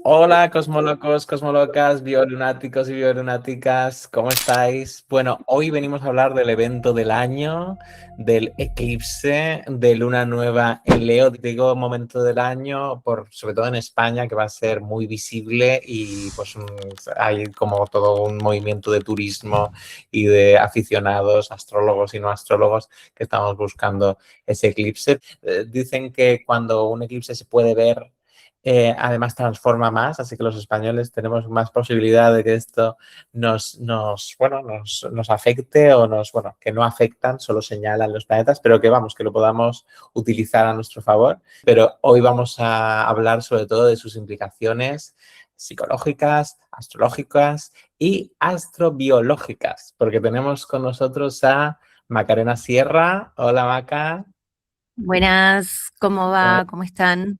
Hola, cosmolocos, cosmolocas, biolunáticos y biolunáticas, ¿cómo estáis? Bueno, hoy venimos a hablar del evento del año, del eclipse de luna nueva en Leo. Digo momento del año, sobre todo en España, que va a ser muy visible y pues hay como todo un movimiento de turismo y de aficionados, astrólogos y no astrólogos, que estamos buscando ese eclipse. Dicen que cuando un eclipse se puede ver, además transforma más, así que los españoles tenemos más posibilidad de que esto nos afecte o que no afectan, solo señalan los planetas, pero que vamos, que lo podamos utilizar a nuestro favor. Pero hoy vamos a hablar sobre todo de sus implicaciones psicológicas, astrológicas y astrobiológicas, porque tenemos con nosotros a Macarena Sierra. Hola, Maca. Buenas, ¿cómo va? ¿Cómo están?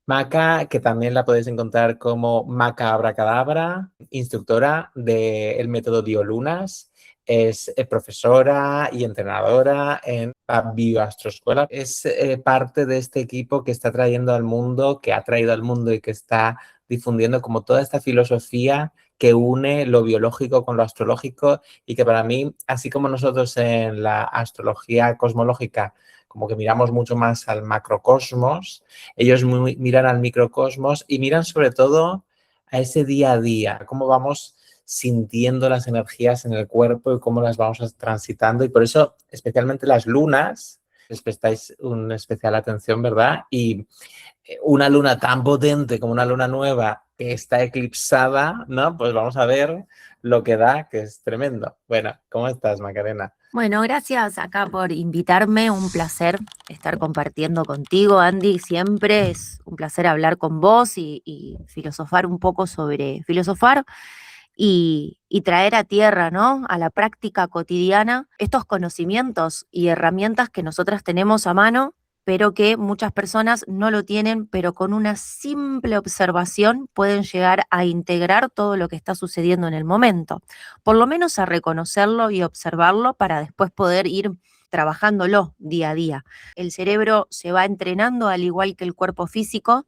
Maca, que también la podéis encontrar como Maca Abracadabra, instructora del método Biolunas, es profesora y entrenadora en la Bioastroescuela. Es parte de este equipo que está trayendo al mundo, que ha traído al mundo y que está difundiendo como toda esta filosofía que une lo biológico con lo astrológico y que para mí, así como nosotros en la astrología cosmológica, como que miramos mucho más al macrocosmos, ellos miran al microcosmos y miran sobre todo a ese día a día, cómo vamos sintiendo las energías en el cuerpo y cómo las vamos transitando. Y por eso, especialmente las lunas, les prestáis una especial atención, ¿verdad? Y una luna tan potente como una luna nueva que está eclipsada, ¿no? Pues vamos a ver lo que da, que es tremendo. Bueno, ¿cómo estás, Macarena? Bueno, gracias acá por invitarme, un placer estar compartiendo contigo, Andy, siempre es un placer hablar con vos y filosofar un poco sobre filosofar y traer a tierra, ¿no? A la práctica cotidiana estos conocimientos y herramientas que nosotras tenemos a mano, pero que muchas personas no lo tienen, pero con una simple observación pueden llegar a integrar todo lo que está sucediendo en el momento, por lo menos a reconocerlo y observarlo para después poder ir trabajándolo día a día. El cerebro se va entrenando al igual que el cuerpo físico,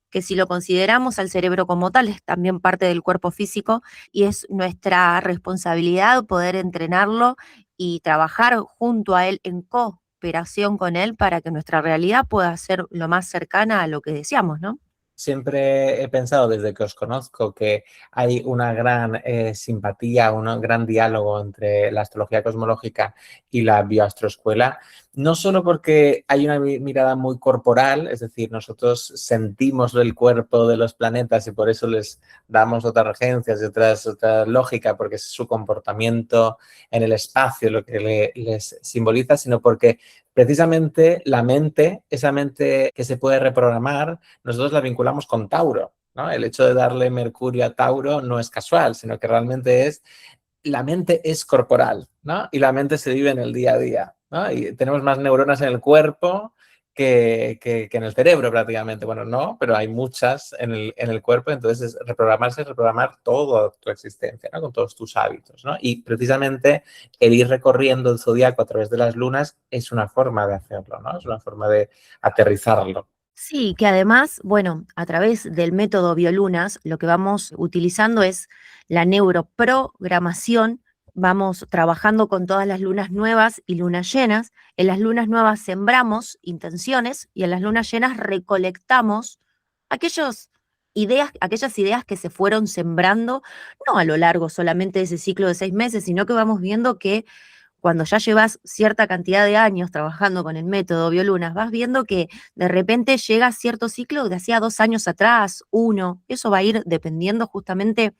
que si lo consideramos al cerebro como tal, es también parte del cuerpo físico y es nuestra responsabilidad poder entrenarlo y trabajar junto a él en cooperación con él para que nuestra realidad pueda ser lo más cercana a lo que deseamos, ¿no? Siempre he pensado desde que os conozco que hay una gran simpatía, un gran diálogo entre la astrología cosmológica y la bioastroescuela, no solo porque hay una mirada muy corporal, es decir, nosotros sentimos el cuerpo de los planetas y por eso les damos otras regencias y otra lógica, porque es su comportamiento en el espacio lo que les simboliza, sino porque precisamente la mente, esa mente que se puede reprogramar, nosotros la vinculamos con Tauro, ¿no? El hecho de darle Mercurio a Tauro no es casual, sino que realmente la mente es corporal, ¿no? Y la mente se vive en el día a día, ¿no? Y tenemos más neuronas en el cuerpo que en el cerebro prácticamente. Bueno, no, pero hay muchas en el cuerpo, entonces reprogramarse es reprogramar toda tu existencia, ¿no? Con todos tus hábitos, ¿no? Y precisamente el ir recorriendo el zodiaco a través de las lunas es una forma de hacerlo, ¿no? Es una forma de aterrizarlo. Sí, que además, bueno, a través del método Biolunas, lo que vamos utilizando es la neuroprogramación. Vamos trabajando con todas las lunas nuevas y lunas llenas. En las lunas nuevas sembramos intenciones y en las lunas llenas recolectamos aquellos aquellas ideas que se fueron sembrando, no a lo largo solamente de ese ciclo de 6 meses, sino que vamos viendo que cuando ya llevas cierta cantidad de años trabajando con el método Biolunas, vas viendo que de repente llega cierto ciclo de hacía 2 años atrás, uno. Eso va a ir dependiendo justamente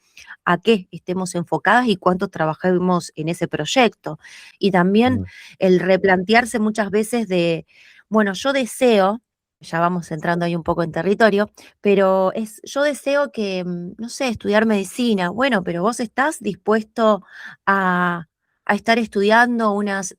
a qué estemos enfocadas y cuánto trabajemos en ese proyecto. Y también el replantearse muchas veces de, bueno, yo deseo, ya vamos entrando ahí un poco en territorio, pero yo deseo que, no sé, estudiar medicina. Bueno, pero vos estás dispuesto a estar estudiando unas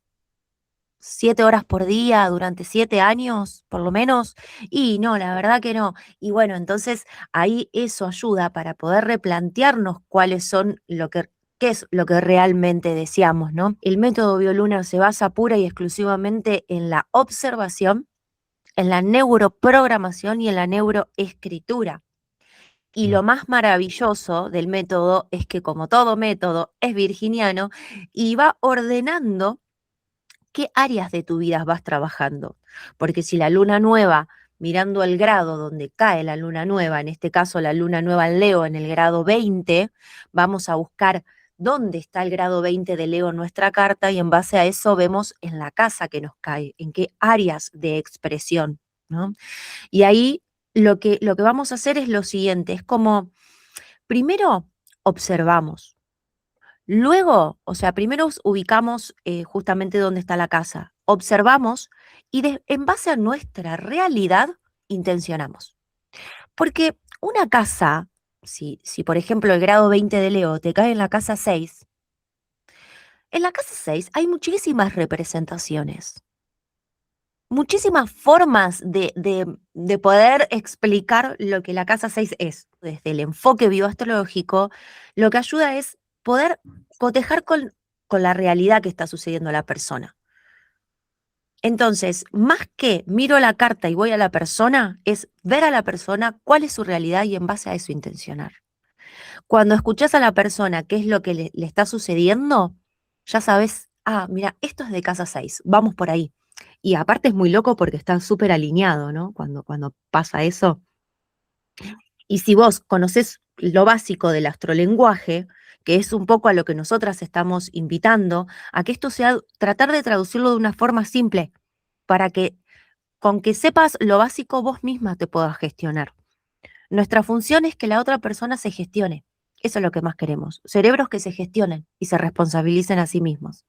7 horas por día durante 7 años, por lo menos, y no, la verdad que no. Y bueno, entonces ahí eso ayuda para poder replantearnos cuáles son qué es lo que realmente deseamos, ¿no? El método Bioluna se basa pura y exclusivamente en la observación, en la neuroprogramación y en la neuroescritura. Y Mm. lo más maravilloso del método es que, como todo método, es virginiano y va ordenando qué áreas de tu vida vas trabajando. Porque si la luna nueva, mirando el grado donde cae la luna nueva, en este caso la luna nueva en Leo en el grado 20, vamos a buscar dónde está el grado 20 de Leo en nuestra carta y en base a eso vemos en la casa que nos cae, en qué áreas de expresión, ¿no? Y ahí lo que vamos a hacer es lo siguiente, es como, primero observamos. Luego, o sea, primero ubicamos justamente dónde está la casa, observamos y en base a nuestra realidad intencionamos. Porque una casa, si por ejemplo el grado 20 de Leo te cae en la casa 6 hay muchísimas representaciones, muchísimas formas de poder explicar lo que la casa 6 es. Desde el enfoque bioastrológico, lo que ayuda es poder cotejar con la realidad que está sucediendo a la persona. Entonces, más que miro la carta y voy a la persona, es ver a la persona cuál es su realidad y en base a eso intencionar. Cuando escuchas a la persona qué es lo que le está sucediendo, ya sabes, ah, mira, esto es de casa 6, vamos por ahí. Y aparte es muy loco porque está súper alineado, ¿no? Cuando pasa eso. Y si vos conocés lo básico del astrolenguaje, que es un poco a lo que nosotras estamos invitando, a que esto sea tratar de traducirlo de una forma simple, para que con que sepas lo básico vos misma te puedas gestionar. Nuestra función es que la otra persona se gestione. Eso es lo que más queremos. Cerebros que se gestionen y se responsabilicen a sí mismos.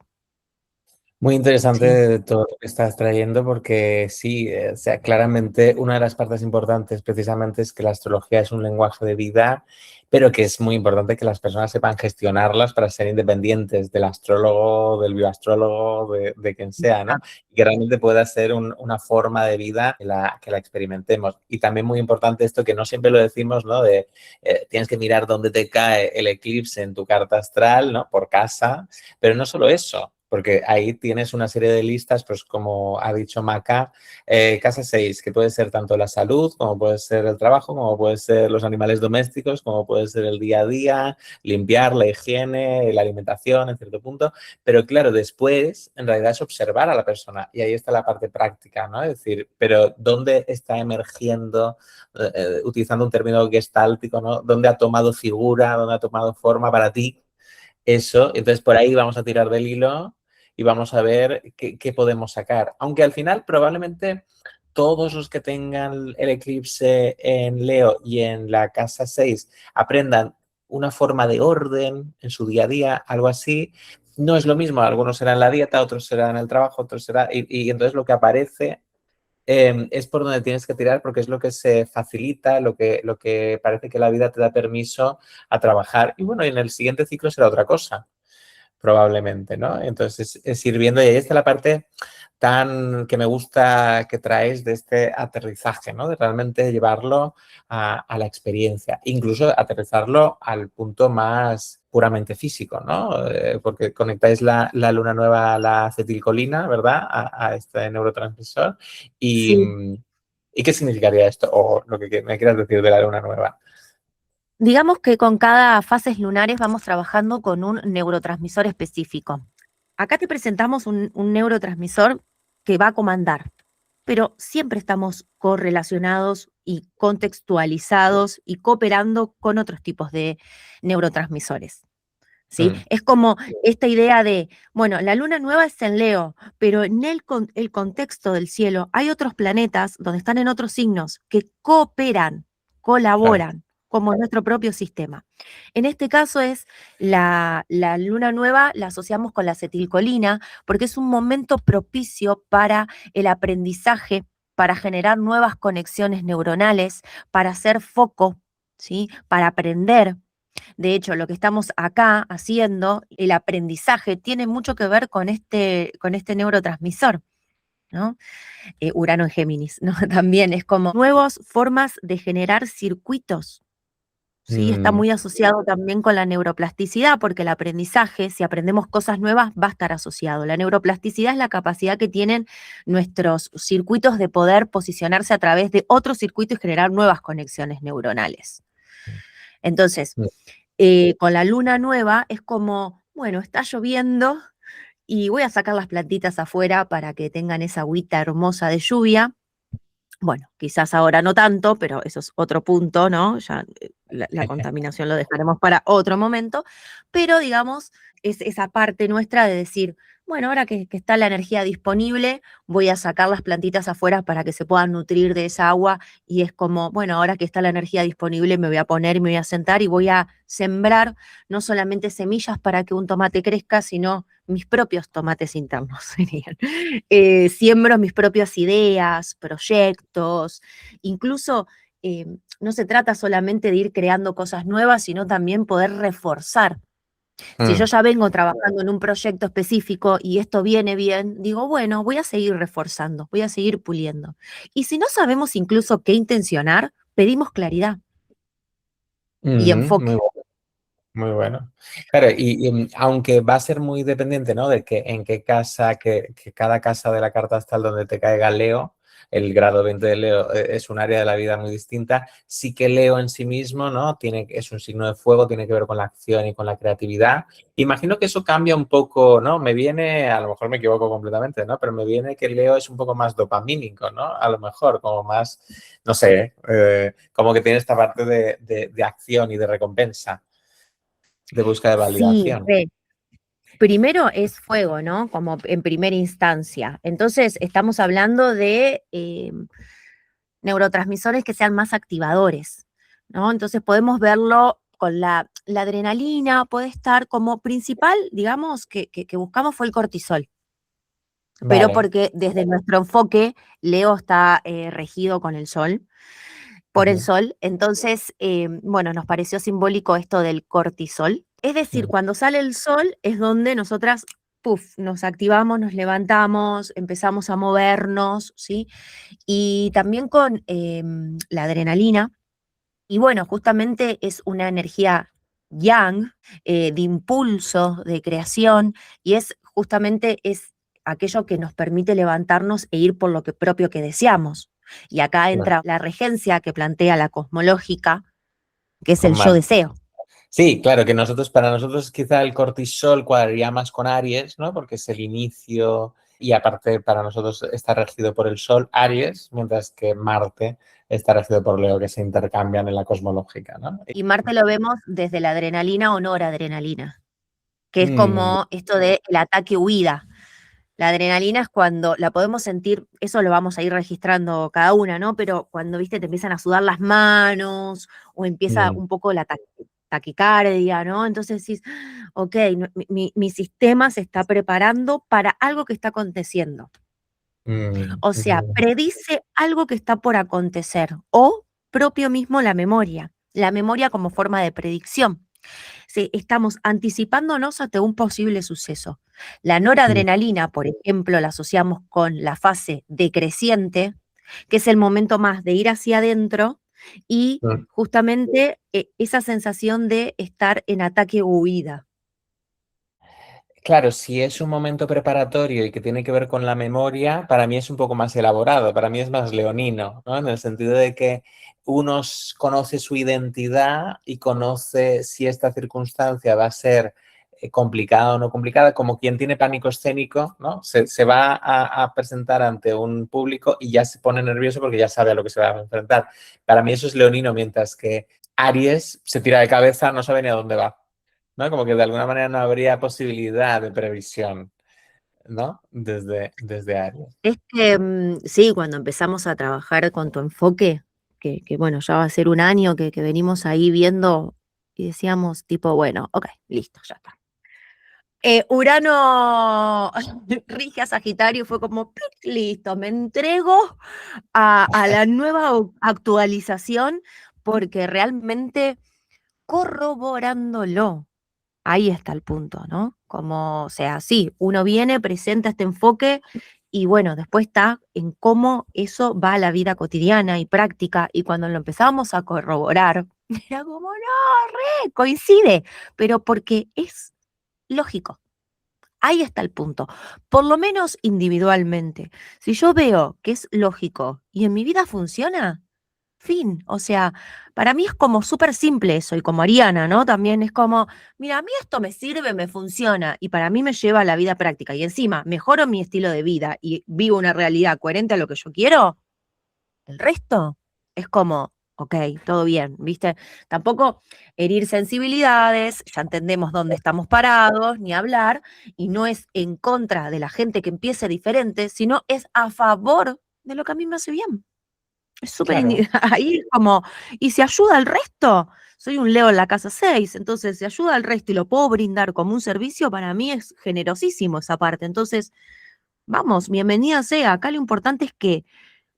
Muy Sí. interesante todo lo que estás trayendo porque sí, o sea, claramente una de las partes importantes precisamente es que la astrología es un lenguaje de vida, pero que es muy importante que las personas sepan gestionarlas para ser independientes del astrólogo, del bioastrólogo, de quien sea, ¿no? Y que realmente pueda ser una forma de vida que la experimentemos. Y también muy importante esto que no siempre lo decimos, ¿no? De tienes que mirar dónde te cae el eclipse en tu carta astral, ¿no? Por casa, pero no solo eso. Porque ahí tienes una serie de listas, pues como ha dicho Maca, casa 6 que puede ser tanto la salud, como puede ser el trabajo, como puede ser los animales domésticos, como puede ser el día a día, limpiar, la higiene, la alimentación, en cierto punto. Pero claro, después, en realidad es observar a la persona y ahí está la parte práctica, ¿no? Es decir, pero ¿dónde está emergiendo, utilizando un término gestáltico, ¿no? ¿Dónde ha tomado figura, dónde ha tomado forma para ti eso? Entonces, por ahí vamos a tirar del hilo y vamos a ver qué podemos sacar. Aunque al final probablemente todos los que tengan el eclipse en Leo y en la casa 6 aprendan una forma de orden en su día a día, algo así. No es lo mismo, algunos serán en la dieta, otros serán en el trabajo, otros serán... Y entonces lo que aparece es por donde tienes que tirar porque es lo que se facilita, lo que parece que la vida te da permiso a trabajar. Y bueno, y en el siguiente ciclo será otra cosa probablemente, ¿no? Entonces es ir viendo y ahí está la parte tan que me gusta que traes de este aterrizaje, ¿no? De realmente llevarlo a la experiencia, incluso aterrizarlo al punto más puramente físico, ¿no? Porque conectáis la luna nueva a la acetilcolina, ¿verdad? A este neurotransmisor. Y, Sí. ¿Y qué significaría esto? O lo que me quieras decir de la luna nueva. Digamos que con cada fases lunares vamos trabajando con un neurotransmisor específico. Acá te presentamos un neurotransmisor que va a comandar, pero siempre estamos correlacionados y contextualizados y cooperando con otros tipos de neurotransmisores. ¿Sí? Mm, Es como esta idea de, bueno, la luna nueva es en Leo, pero en el contexto del cielo hay otros planetas donde están en otros signos que cooperan, claro. colaboran, como nuestro propio sistema. En este caso es la luna nueva, la asociamos con la acetilcolina, porque es un momento propicio para el aprendizaje, para generar nuevas conexiones neuronales, para hacer foco, ¿sí? Para aprender. De hecho, lo que estamos acá haciendo, el aprendizaje, tiene mucho que ver con este neurotransmisor, ¿no? Urano en Géminis, ¿no? También es como nuevas formas de generar circuitos. Sí, está Mm. muy asociado también con la neuroplasticidad, porque el aprendizaje, si aprendemos cosas nuevas, va a estar asociado. La neuroplasticidad es la capacidad que tienen nuestros circuitos de poder posicionarse a través de otros circuitos y generar nuevas conexiones neuronales. Entonces, mm, con la luna nueva es como, bueno, está lloviendo y voy a sacar las plantitas afuera para que tengan esa agüita hermosa de lluvia. Bueno, quizás ahora no tanto, pero eso es otro punto, ¿no? Ya la contaminación lo dejaremos para otro momento, pero digamos, es esa parte nuestra de decir, bueno, ahora que está la energía disponible, voy a sacar las plantitas afuera para que se puedan nutrir de esa agua y es como, bueno, ahora que está la energía disponible, me voy a poner y me voy a sentar y voy a sembrar no solamente semillas para que un tomate crezca, sino mis propios tomates internos serían. Siembro mis propias ideas, proyectos, incluso no se trata solamente de ir creando cosas nuevas, sino también poder reforzar. Si yo mm. ya vengo trabajando en un proyecto específico y esto viene bien, digo, bueno, voy a seguir reforzando, voy a seguir puliendo. Y si no sabemos incluso qué intencionar, pedimos claridad y Muy enfoque. bueno, muy bueno. Claro, aunque va a ser muy dependiente, ¿no? De que en qué casa, que cada casa de la carta astral donde te caiga Leo, el grado 20 de Leo es un área de la vida muy distinta. Sí que Leo en sí mismo, ¿no? Es un signo de fuego, tiene que ver con la acción y con la creatividad. Imagino que eso cambia un poco, ¿no? Me viene, a lo mejor me equivoco completamente, ¿no? Pero me viene que Leo es un poco más dopamínico, ¿no? A lo mejor, como más, no sé, como que tiene esta parte de acción y de recompensa, de búsqueda de Sí, validación. primero es fuego, ¿no? Como en primera instancia. Entonces, estamos hablando de neurotransmisores que sean más activadores, ¿no? Entonces, podemos verlo con la adrenalina, puede estar como principal, digamos, que buscamos fue el cortisol, pero Vale. porque desde nuestro enfoque, Leo está regido con el sol, por el Ujú, sol. Entonces, bueno, nos pareció simbólico esto del cortisol. Es decir, ujú, cuando sale el sol es donde nosotras, puff, nos activamos, nos levantamos, empezamos a movernos, ¿sí? Y también con la adrenalina. Y bueno, justamente es una energía yang, de impulso, de creación, y es justamente es aquello que nos permite levantarnos e ir por lo que propio que deseamos. Y acá claro. entra la regencia que plantea la cosmológica, que es Con el yo Marte. deseo. Sí, claro, que para nosotros quizá el cortisol cuadraría más con Aries, ¿no? Porque es el inicio y aparte para nosotros está regido por el Sol, Aries, mientras que Marte está regido por Leo, que se intercambian en la cosmológica, ¿no? Y Marte lo vemos desde la adrenalina o noradrenalina, que es Mm, como esto de el ataque-huida. La adrenalina es cuando la podemos sentir, eso lo vamos a ir registrando cada una, ¿no? Pero cuando, viste, te empiezan a sudar las manos o empieza mm, un poco la taquicardia, ¿no? Entonces decís, ok, mi sistema se está preparando para algo que está aconteciendo. O sea, mm, predice algo que está por acontecer o propio mismo la memoria como forma de predicción. Sí, estamos anticipándonos ante un posible suceso. La mm, noradrenalina, por ejemplo, la asociamos con la fase decreciente, que es el momento más de ir hacia adentro y mm. justamente esa sensación de estar en ataque o huida. Claro, si es un momento preparatorio y que tiene que ver con la memoria, para mí es un poco más elaborado, para mí es más leonino, ¿no? En el sentido de que uno conoce su identidad y conoce si esta circunstancia va a ser complicada o no complicada, como quien tiene pánico escénico, ¿no? Se va a presentar ante un público y ya se pone nervioso porque ya sabe a lo que se va a enfrentar. Para mí eso es leonino, mientras que Aries se tira de cabeza, no sabe ni a dónde va. ¿No? Como que de alguna manera no habría posibilidad de previsión, ¿no? Desde Aries. Es que sí, cuando empezamos a trabajar con tu enfoque, que bueno, ya va a ser un año que venimos ahí viendo y decíamos tipo, bueno, ok, listo, ya está. Urano rige a Sagitario y fue como, plic, listo, me entrego a la nueva actualización porque realmente corroborándolo, ahí está el punto, ¿no? Como, o sea, sí, uno viene, presenta este enfoque y bueno, después está en cómo eso va a la vida cotidiana y práctica y cuando lo empezamos a corroborar, era como, no, coincide, pero porque es lógico. Ahí está el punto. Por lo menos individualmente. Si yo veo que es lógico y en mi vida funciona, Fin. O sea, para mí es como súper simple eso, y como Ariana, ¿no? También es como, mira, a mí esto me sirve, me funciona, y para mí me lleva a la vida práctica. Y encima, mejoro mi estilo de vida y vivo una realidad coherente a lo que yo quiero. El resto es como, ok, todo bien, ¿viste? Tampoco herir sensibilidades, ya entendemos dónde estamos parados, ni hablar, y no es en contra de la gente que empiece diferente, sino es a favor de lo que a mí me hace bien. Es súper Claro. ahí es como, y si ayuda al resto, soy un Leo en la casa 6, entonces si ayuda al resto y lo puedo brindar como un servicio, para mí es generosísimo esa parte. Entonces, vamos, bienvenida sea. Acá lo importante es que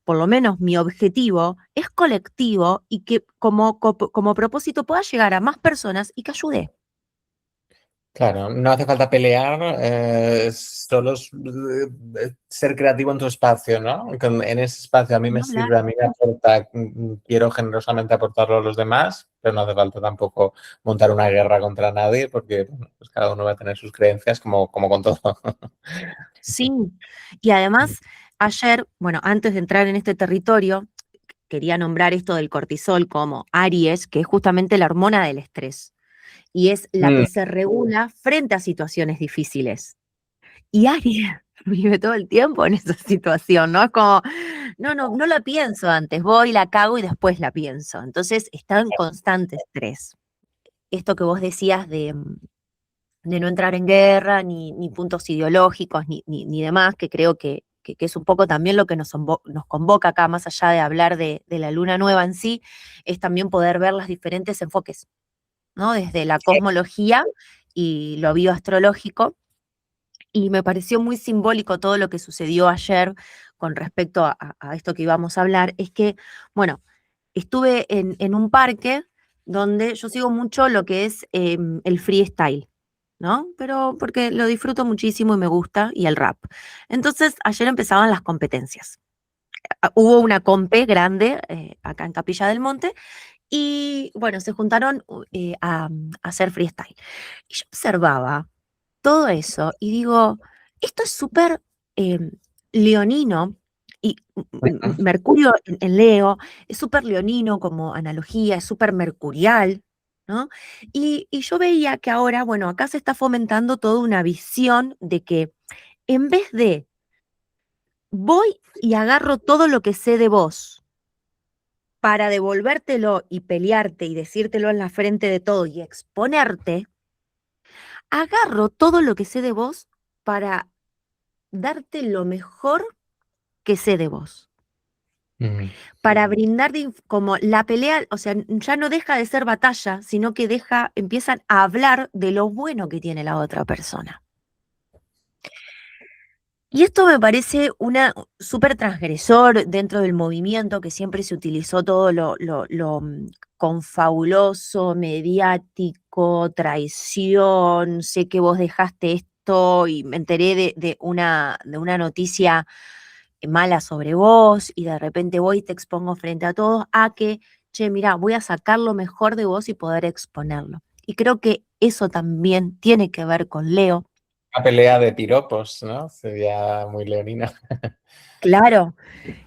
por lo menos mi objetivo, es colectivo y que como propósito pueda llegar a más personas y que ayude. Claro, no hace falta pelear, solo ser creativo en tu espacio, ¿no? En ese espacio a mí me No hablar. sirve, a mí me aporta, quiero generosamente aportarlo a los demás, pero no hace falta tampoco montar una guerra contra nadie porque bueno, pues cada uno va a tener sus creencias como con todo. Sí. Y además, ayer, bueno, antes de entrar en este territorio, quería nombrar esto del cortisol como Aries, que es justamente la hormona del estrés. Y es la Mm, que se regula frente a situaciones difíciles. Y Aries vive todo el tiempo en esa situación, ¿no? Es como, no la pienso antes, voy, la cago y después la pienso. Entonces está en constante estrés. Esto que vos decías de no entrar en guerra, ni puntos ideológicos, ni demás, que creo que es un poco también lo que nos convoca acá, más allá de hablar de la luna nueva en sí, es también poder ver los diferentes enfoques, ¿no? Desde la cosmología y lo bioastrológico. Y me pareció muy simbólico todo lo que sucedió ayer con respecto a esto que íbamos a hablar, es que, bueno, estuve en un parque donde yo sigo mucho lo que es el freestyle, ¿no? Pero porque lo disfruto muchísimo y me gusta, y el rap. Entonces, ayer empezaban las competencias. Hubo una compe grande acá en Capilla del Monte y, bueno, se juntaron a hacer freestyle. Y yo observaba todo eso y digo, esto es súper em, leonino y Mercurio en Leo es súper leonino como analogía, es súper mercurial, ¿no? Y yo veía que ahora, bueno, acá se está fomentando toda una visión de que en vez de voy y agarro todo lo que sé de vos para devolvértelo y pelearte y decírtelo en la frente de todo y exponerte, agarro todo lo que sé de vos para darte lo mejor que sé de vos, mm. para brindar como la pelea, o sea, ya no deja de ser batalla, sino que empiezan a hablar de lo bueno que tiene la otra persona. Y esto me parece una súper transgresor dentro del movimiento, que siempre se utilizó todo lo confabuloso, mediático, traición, sé que vos dejaste esto y me enteré de una noticia mala sobre vos y de repente voy y te expongo frente a todos, a que, che, mira, voy a sacar lo mejor de vos y poder exponerlo. Y creo que eso también tiene que ver con Leo. Una pelea de piropos, ¿no? Sería muy leonina. Claro,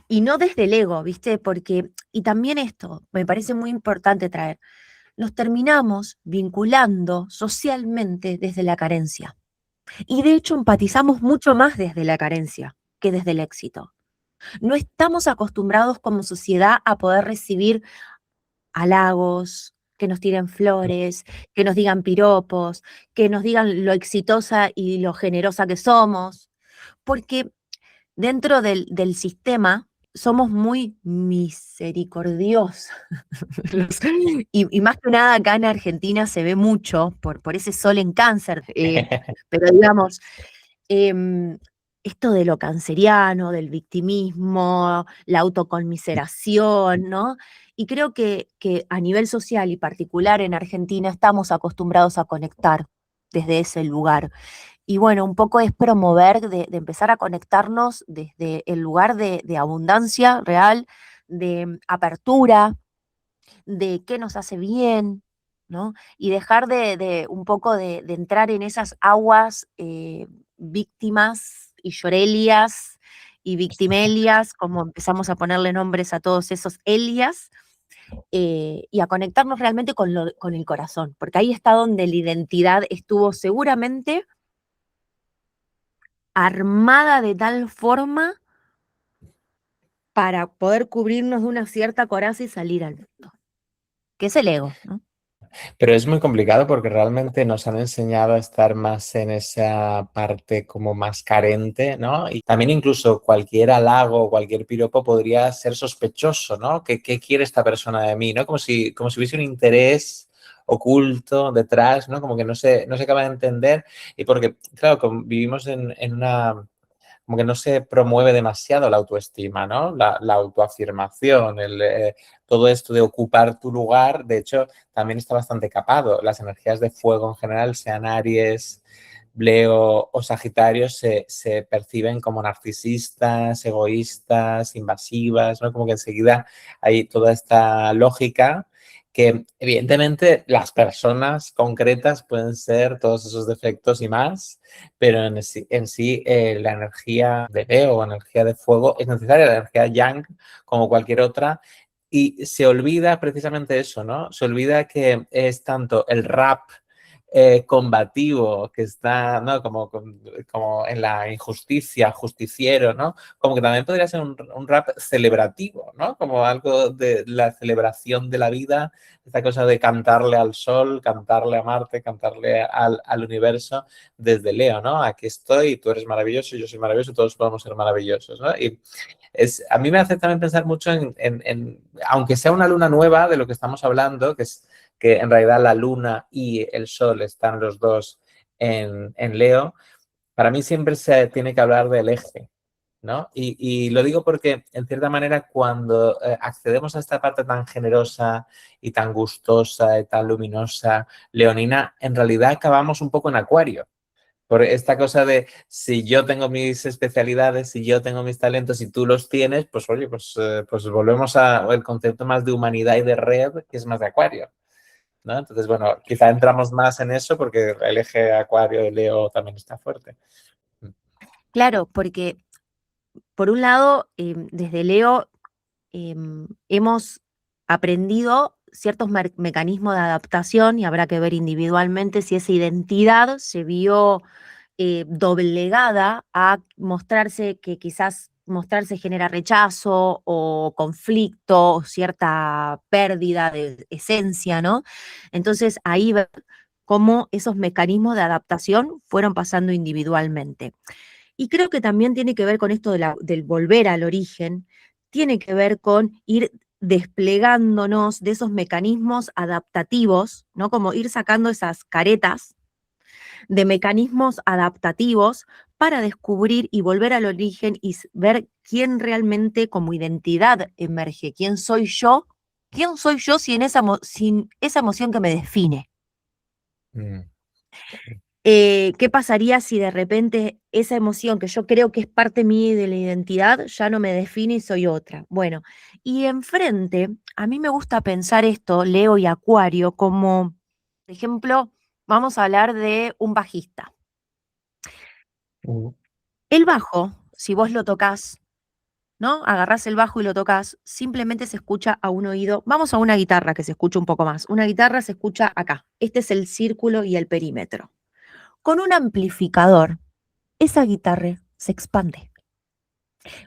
y no desde el ego, ¿viste? Porque, y también esto, me parece muy importante traer, nos terminamos vinculando socialmente desde la carencia. Y de hecho empatizamos mucho más desde la carencia que desde el éxito. No estamos acostumbrados como sociedad a poder recibir halagos, que nos tiren flores, que nos digan piropos, que nos digan lo exitosa y lo generosa que somos, porque dentro del sistema somos muy misericordiosos. Y más que nada acá en Argentina se ve mucho por ese sol en cáncer, pero digamos, em, esto de lo canceriano, del victimismo, la autoconmiseración, ¿no? Y creo que a nivel social y particular en Argentina estamos acostumbrados a conectar desde ese lugar. Y bueno, un poco es promover de empezar a conectarnos desde el lugar de abundancia real, de apertura, de qué nos hace bien, ¿no? Y dejar de un poco de entrar en esas aguas víctimas y llorelias y victimelias, como empezamos a ponerle nombres a todos esos Elias, y a conectarnos realmente con el corazón, porque ahí está donde la identidad estuvo seguramente armada de tal forma para poder cubrirnos de una cierta coraza y salir al mundo, que es el ego, ¿no? Pero es muy complicado porque realmente nos han enseñado a estar más en esa parte como más carente, ¿no? Y también incluso cualquier halago, cualquier piropo podría ser sospechoso, ¿no? ¿Qué quiere esta persona de mí, ¿no? Como si hubiese un interés oculto detrás, ¿no? Como que no se acaba de entender. Y porque, claro, vivimos en una como que no se promueve demasiado la autoestima, ¿no? La autoafirmación, todo esto de ocupar tu lugar, de hecho, también está bastante capado. Las energías de fuego en general, sean Aries, Leo o Sagitario, se perciben como narcisistas, egoístas, invasivas, ¿no? Como que enseguida hay toda esta lógica que evidentemente las personas concretas pueden ser todos esos defectos y más, pero en sí la energía de Leo, energía de fuego, es necesaria, la energía Yang, como cualquier otra, y se olvida precisamente eso, ¿no? Se olvida que es tanto el rap combativo que está, ¿no? Como en la injusticia, justiciero, ¿no? Como que también podría ser un rap celebrativo, ¿no? Como algo de la celebración de la vida, esta cosa de cantarle al sol, cantarle a Marte, cantarle al universo desde Leo, ¿no? Aquí estoy, tú eres maravilloso, yo soy maravilloso, todos podemos ser maravillosos, ¿no? Y a mí me hace también pensar mucho aunque sea una luna nueva de lo que estamos hablando, que en realidad la luna y el sol están los dos en Leo, para mí siempre se tiene que hablar del eje, ¿no? Y lo digo porque, en cierta manera, cuando accedemos a esta parte tan generosa y tan gustosa y tan luminosa, leonina, en realidad acabamos un poco en Acuario. Por esta cosa de si yo tengo mis especialidades, si yo tengo mis talentos y tú los tienes, pues oye, pues volvemos al concepto más de humanidad y de red, que es más de Acuario, ¿no? Entonces, bueno, quizá entramos más en eso porque el eje Acuario de Leo también está fuerte. Claro, porque por un lado, desde Leo hemos aprendido ciertos mecanismos de adaptación y habrá que ver individualmente si esa identidad se vio doblegada a mostrarse que quizás mostrarse genera rechazo o conflicto o cierta pérdida de esencia, ¿no? Entonces ahí ver cómo esos mecanismos de adaptación fueron pasando individualmente. Y creo que también tiene que ver con esto del volver al origen, tiene que ver con ir desplegándonos de esos mecanismos adaptativos, ¿no? Como ir sacando esas caretas de mecanismos adaptativos para descubrir y volver al origen y ver quién realmente como identidad emerge, quién soy yo sin esa emoción que me define. Mm. ¿Qué pasaría si de repente esa emoción que yo creo que es parte mía y de la identidad ya no me define y soy otra? Bueno, y enfrente, a mí me gusta pensar esto, Leo y Acuario, como, por ejemplo, vamos a hablar de un bajista. Mm. El bajo, si vos lo tocas, ¿no? Agarrás el bajo y lo tocas, simplemente se escucha a un oído. Vamos a una guitarra que se escucha un poco más. Una guitarra se escucha acá. Este es el círculo y el perímetro. Con un amplificador, esa guitarra se expande,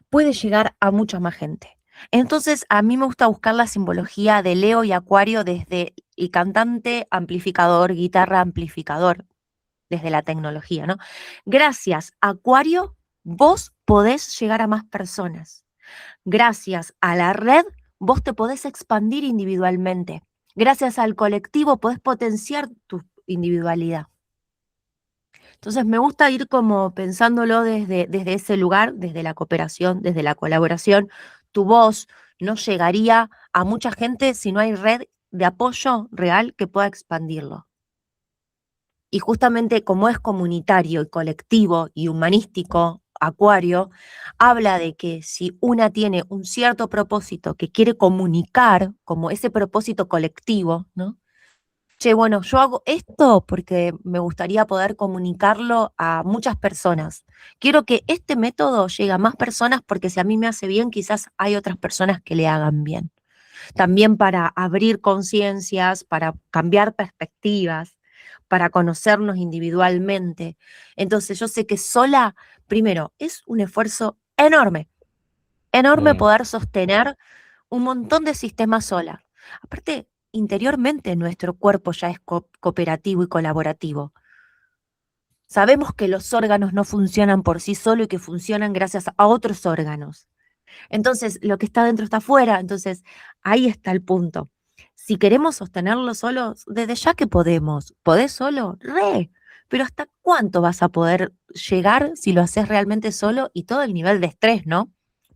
puede llegar a mucha más gente. Entonces, a mí me gusta buscar la simbología de Leo y Acuario desde el cantante amplificador, guitarra amplificador, desde la tecnología, ¿no? Gracias, Acuario, vos podés llegar a más personas. Gracias a la red, vos te podés expandir individualmente. Gracias al colectivo, podés potenciar tu individualidad. Entonces me gusta ir como pensándolo desde ese lugar, desde la cooperación, desde la colaboración. Tu voz no llegaría a mucha gente si no hay red de apoyo real que pueda expandirlo. Y justamente como es comunitario y colectivo y humanístico, Acuario, habla de que si una tiene un cierto propósito que quiere comunicar, como ese propósito colectivo, ¿no? Che, bueno, yo hago esto porque me gustaría poder comunicarlo a muchas personas. Quiero que este método llegue a más personas porque si a mí me hace bien, quizás hay otras personas que le hagan bien. también para abrir conciencias, para cambiar perspectivas, para conocernos individualmente. Entonces yo sé que sola, primero, es un esfuerzo enorme, enorme Mm. poder sostener un montón de sistemas sola. Aparte, interiormente nuestro cuerpo ya es cooperativo y colaborativo. Sabemos que los órganos no funcionan por sí solos y que funcionan gracias a otros órganos. Entonces, lo que está dentro está afuera. Entonces, ahí está el punto. Si queremos sostenerlo solos, desde ya que podemos. ¿Podés solo? Re. Pero ¿hasta cuánto vas a poder llegar si lo haces realmente solo y todo el nivel de estrés, ¿no?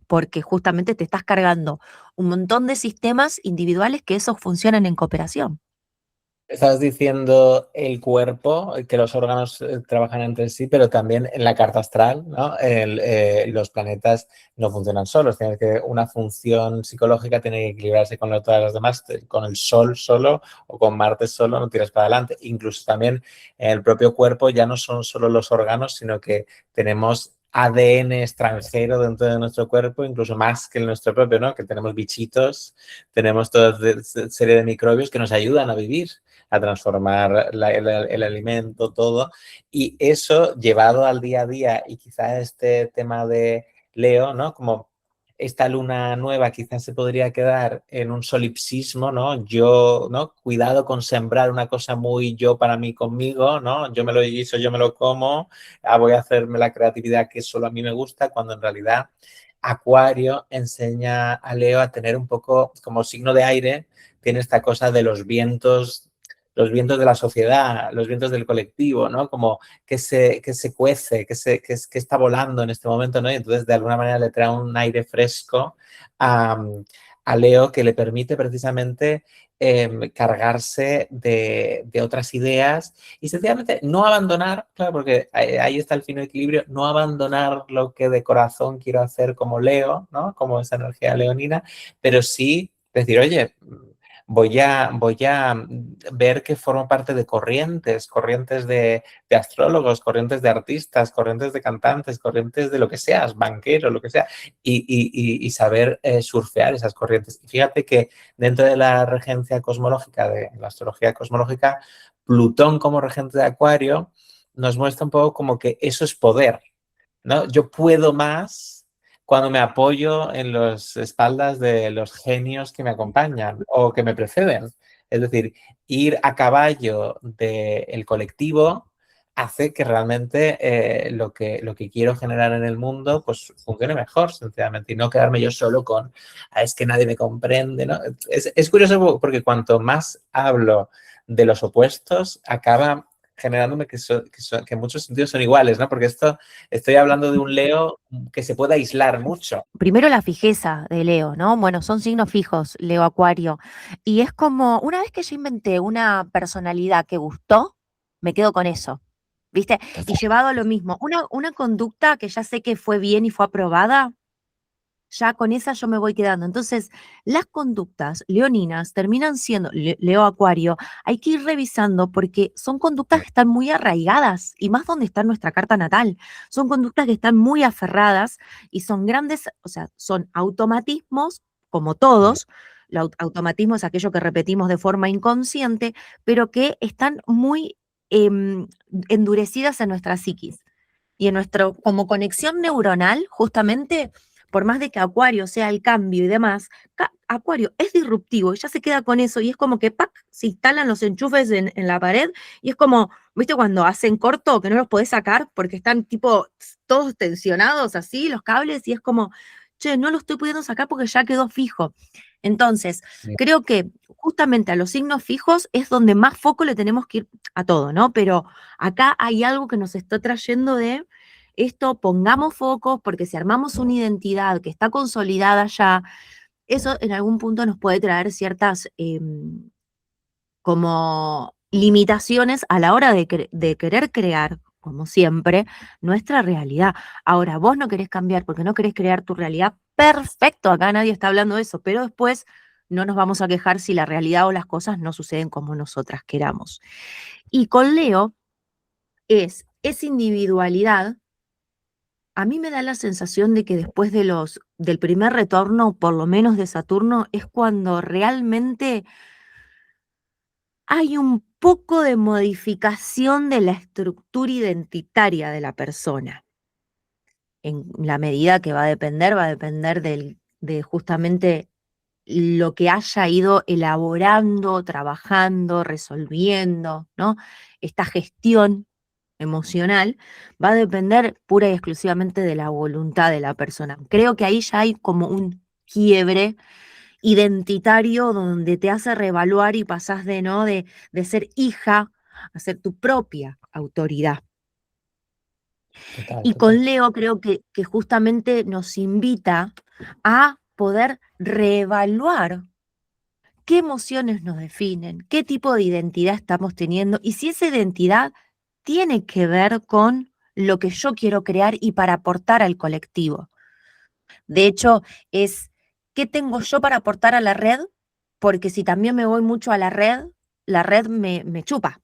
Porque justamente te estás cargando un montón de sistemas individuales que esos funcionan en cooperación. Estás diciendo el cuerpo, que los órganos trabajan entre sí, pero también en la carta astral, ¿no? Los planetas no funcionan solos, tienen que una función psicológica tiene que equilibrarse con todas las demás, con el Sol solo o con Marte solo no tiras para adelante. Incluso también en el propio cuerpo ya no son solo los órganos, sino que tenemos ADN extranjero dentro de nuestro cuerpo, incluso más que el nuestro propio, ¿no? Que tenemos bichitos, tenemos toda serie de microbios que nos ayudan a vivir, a transformar el alimento, todo. Y eso llevado al día a día y quizá este tema de Leo, ¿no? Como esta luna nueva quizás se podría quedar en un solipsismo, ¿no? Yo, ¿no? Cuidado con sembrar una cosa muy yo para mí conmigo, ¿no? Yo me lo guiso, yo me lo como, voy a hacerme la creatividad que solo a mí me gusta, cuando en realidad Acuario enseña a Leo a tener un poco como signo de aire, tiene esta cosa de los vientos de la sociedad, los vientos del colectivo, ¿no? Como que se cuece, que está volando en este momento, ¿no? Y entonces, de alguna manera, le trae un aire fresco a, a Leo que le permite precisamente cargarse de otras ideas y sencillamente no abandonar, claro, porque ahí está el fino equilibrio, no abandonar lo que de corazón quiero hacer como Leo, ¿no? Como esa energía leonina, pero sí decir, oye, voy a ver que formo parte de corrientes de astrólogos, corrientes de artistas, corrientes de cantantes, corrientes de lo que seas, banquero, lo que sea, y saber surfear esas corrientes. Y fíjate que dentro de la regencia cosmológica, de la astrología cosmológica, Plutón como regente de Acuario nos muestra un poco como que eso es poder, ¿no? Yo puedo más cuando me apoyo en las espaldas de los genios que me acompañan o que me preceden. Es decir, ir a caballo del colectivo hace que realmente lo que quiero generar en el mundo pues funcione mejor, sencillamente, y no quedarme yo solo con, es que nadie me comprende, ¿no? Es curioso porque cuanto más hablo de los opuestos, acaba generándome que en muchos sentidos son iguales, ¿no? Porque estoy hablando de un Leo que se puede aislar mucho. Primero la fijeza de Leo, ¿no? Bueno, son signos fijos, Leo Acuario. Y es como, una vez que yo inventé una personalidad que gustó, me quedo con eso, ¿viste? Y llevado a lo mismo, una conducta que ya sé que fue bien y fue aprobada, ya con esa yo me voy quedando. Entonces, las conductas leoninas terminan siendo, Leo Acuario, hay que ir revisando porque son conductas que están muy arraigadas y más donde está nuestra carta natal. Son conductas que están muy aferradas y son grandes, o sea, son automatismos, como todos. Automatismo es aquello que repetimos de forma inconsciente, pero que están muy endurecidas en nuestra psiquis y en nuestro, como conexión neuronal, justamente, por más de que Acuario sea el cambio y demás, Acuario es disruptivo y ya se queda con eso y es como que ¡pac! Se instalan los enchufes en la pared y es como, ¿viste cuando hacen corto que no los podés sacar porque están tipo todos tensionados así los cables y es como, che, no lo estoy pudiendo sacar porque ya quedó fijo? Entonces, creo que justamente a los signos fijos es donde más foco le tenemos que ir a todo, ¿no? Pero acá hay algo que nos está trayendo de esto, pongamos focos, porque si armamos una identidad que está consolidada ya, eso en algún punto nos puede traer ciertas como limitaciones a la hora de querer crear, como siempre, nuestra realidad. Ahora, vos no querés cambiar porque no querés crear tu realidad, perfecto, acá nadie está hablando de eso, pero después no nos vamos a quejar si la realidad o las cosas no suceden como nosotras queramos. Y con Leo es individualidad a mí me da la sensación de que después del primer retorno, por lo menos de Saturno, es cuando realmente hay un poco de modificación de la estructura identitaria de la persona. En la medida que va a depender de justamente lo que haya ido elaborando, trabajando, resolviendo, ¿no? Esta gestión emocional va a depender pura y exclusivamente de la voluntad de la persona. Creo que ahí ya hay como un quiebre identitario donde te hace reevaluar y pasás de, ¿no? de ser hija a ser tu propia autoridad. Total, Y total. con Leo creo que justamente nos invita a poder reevaluar qué emociones nos definen, qué tipo de identidad estamos teniendo y si esa identidad tiene que ver con lo que yo quiero crear y para aportar al colectivo. De hecho, es qué tengo yo para aportar a la red, porque si también me voy mucho a la red me chupa.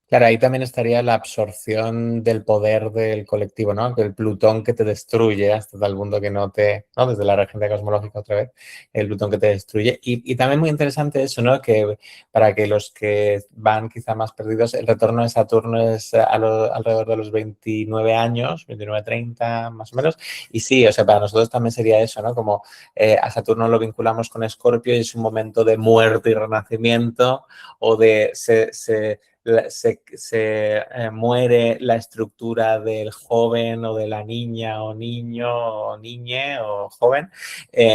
Claro, ahí también estaría la absorción del poder del colectivo, ¿no? El Plutón que te destruye hasta tal punto que no te, ¿no? Desde la regencia cosmológica otra vez, el Plutón que te destruye. Y también muy interesante eso, ¿no? Que para que los que van quizá más perdidos, el retorno de Saturno es alrededor de los 29 años, 29, 30 más o menos. Y sí, o sea, para nosotros también sería eso, ¿no? Como a Saturno lo vinculamos con Escorpio y es un momento de muerte y renacimiento o de muere la estructura del joven o de la niña o niño o niñe o joven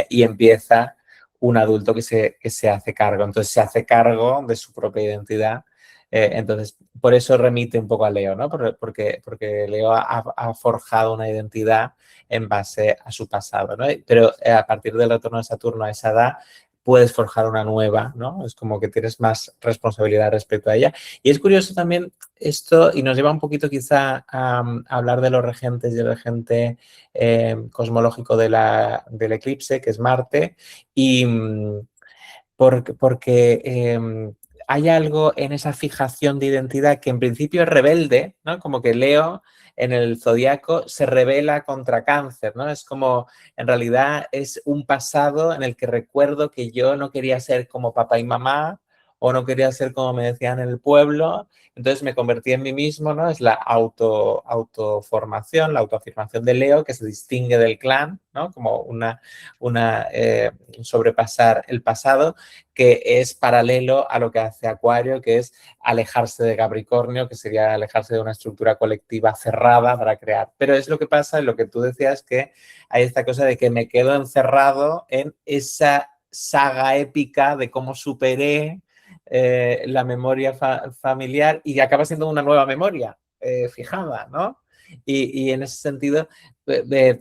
y empieza un adulto que se hace cargo. Entonces se hace cargo de su propia identidad. Entonces, por eso remite un poco a Leo, ¿no? Porque Leo ha forjado una identidad en base a su pasado, ¿no? Pero a partir del retorno de Saturno a esa edad, puedes forjar una nueva, ¿no? Es como que tienes más responsabilidad respecto a ella. Y es curioso también esto, y nos lleva un poquito quizá a hablar de los regentes y el regente cosmológico del eclipse, que es Marte, y porque hay algo en esa fijación de identidad que en principio es rebelde, ¿no? Como que Leo en el zodiaco se rebela contra Cáncer, ¿no? Es como, en realidad, es un pasado en el que recuerdo que yo no quería ser como papá y mamá o no quería ser como me decían en el pueblo, entonces me convertí en mí mismo, ¿no? Es la autoformación, la autoafirmación de Leo que se distingue del clan, ¿no? Como sobrepasar el pasado que es paralelo a lo que hace Acuario, que es alejarse de Capricornio, que sería alejarse de una estructura colectiva cerrada para crear. Pero es lo que pasa, lo que tú decías, que hay esta cosa de que me quedo encerrado en esa saga épica de cómo superé la memoria familiar y acaba siendo una nueva memoria fijada, ¿no? Y en ese sentido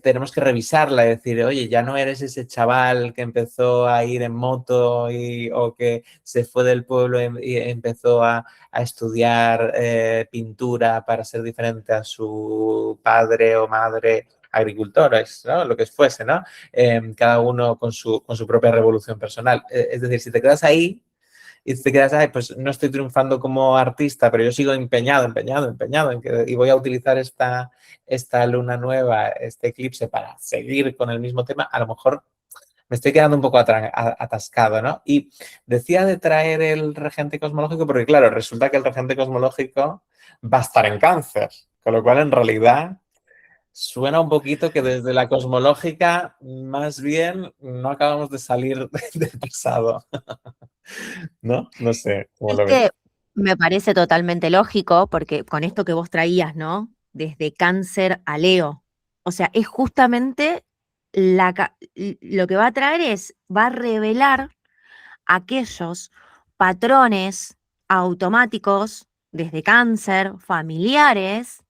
tenemos que revisarla y decir, oye, ya no eres ese chaval que empezó a ir en moto o que se fue del pueblo y empezó a estudiar pintura para ser diferente a su padre o madre agricultores, ¿no? Lo que fuese, ¿no? Cada uno con su propia revolución personal. Es decir, si te quedas ahí, y te quedas, ay, pues no estoy triunfando como artista, pero yo sigo empeñado y voy a utilizar esta luna nueva, este eclipse para seguir con el mismo tema, a lo mejor me estoy quedando un poco atascado, ¿no? Y decía de traer el regente cosmológico porque, claro, resulta que el regente cosmológico va a estar en Cáncer, con lo cual en realidad suena un poquito que desde la cosmológica más bien no acabamos de salir del pasado. ¿No? No sé cómo Es lo ves. que me parece totalmente lógico, porque con esto que vos traías, ¿no? Desde Cáncer a Leo. O sea, es justamente lo que va a traer va a revelar aquellos patrones automáticos desde Cáncer, familiares,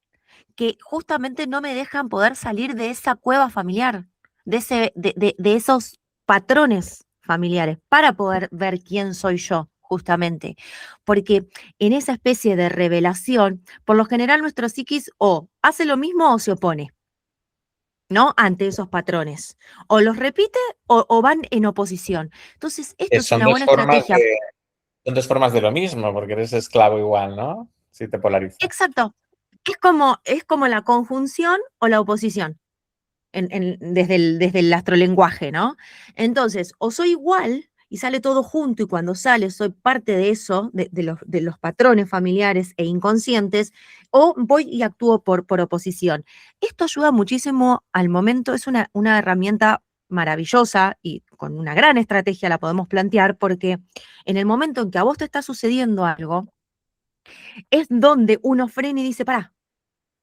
que justamente no me dejan poder salir de esa cueva familiar, de esos patrones familiares, para poder ver quién soy yo, justamente. Porque en esa especie de revelación, por lo general nuestro psiquis o hace lo mismo o se opone, ¿no? Ante esos patrones. O los repite o van en oposición. Entonces, esto es Son una dos buena formas estrategia. son dos formas de lo mismo, porque eres esclavo igual, ¿no? Si te polarizas. Exacto. Es como la conjunción o la oposición. desde el astrolenguaje, ¿no? Entonces, o soy igual y sale todo junto y cuando sale soy parte de eso, de los patrones familiares e inconscientes, o voy y actúo por oposición. Esto ayuda muchísimo al momento, es una herramienta maravillosa y con una gran estrategia la podemos plantear porque en el momento en que a vos te está sucediendo algo, es donde uno frena y dice, pará,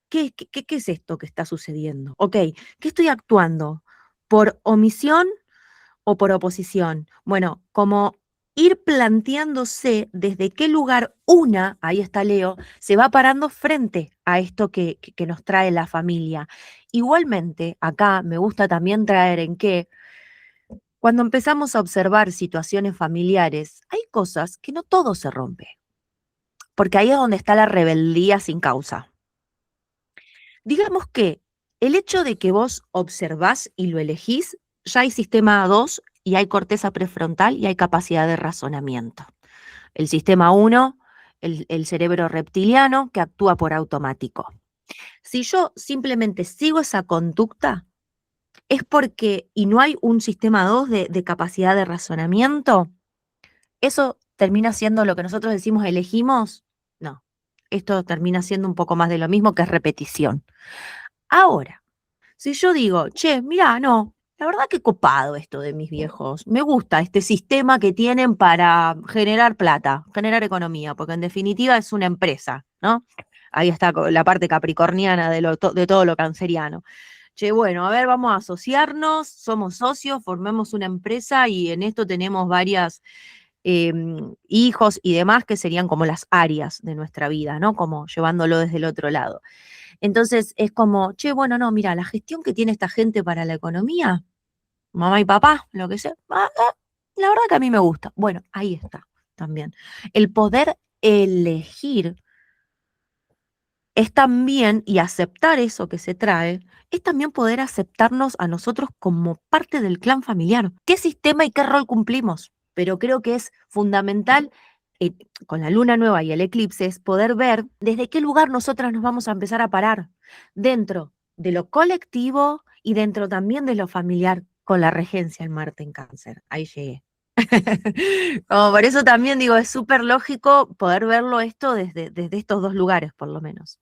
¿qué es esto que está sucediendo? Ok, ¿qué estoy actuando? ¿Por omisión o por oposición? Bueno, como ir planteándose desde qué lugar una, ahí está Leo, se va parando frente a esto que nos trae la familia. Igualmente, acá me gusta también traer en que cuando empezamos a observar situaciones familiares, hay cosas que no todo se rompe, porque ahí es donde está la rebeldía sin causa. Digamos que el hecho de que vos observás y lo elegís, ya hay sistema 2 y hay corteza prefrontal y hay capacidad de razonamiento. El sistema 1, el cerebro reptiliano que actúa por automático. Si yo simplemente sigo esa conducta, es porque, y no hay un sistema 2 de capacidad de razonamiento, eso termina siendo lo que nosotros decimos elegimos. No, esto termina siendo un poco más de lo mismo que es repetición. Ahora, si yo digo, che, mira, no, la verdad que copado esto de mis viejos, me gusta este sistema que tienen para generar plata, generar economía, porque en definitiva es una empresa, ¿no? Ahí está la parte capricorniana de todo lo canceriano. Che, bueno, a ver, vamos a asociarnos, somos socios, formemos una empresa y en esto tenemos varias hijos y demás que serían como las áreas de nuestra vida, ¿no? Como llevándolo desde el otro lado. Entonces es como, che, bueno, no, mira, la gestión que tiene esta gente para la economía, mamá y papá, lo que sea, la verdad que a mí me gusta. Bueno, ahí está también. El poder elegir es también, y aceptar eso que se trae, es también poder aceptarnos a nosotros como parte del clan familiar. ¿Qué sistema y qué rol cumplimos? Pero creo que es fundamental eh, con la luna nueva y el eclipse es poder ver desde qué lugar nosotras nos vamos a empezar a parar, dentro de lo colectivo y dentro también de lo familiar, con la regencia en Marte en Cáncer. Ahí llegué. Como por eso también digo, es súper lógico poder verlo esto desde estos dos lugares, por lo menos.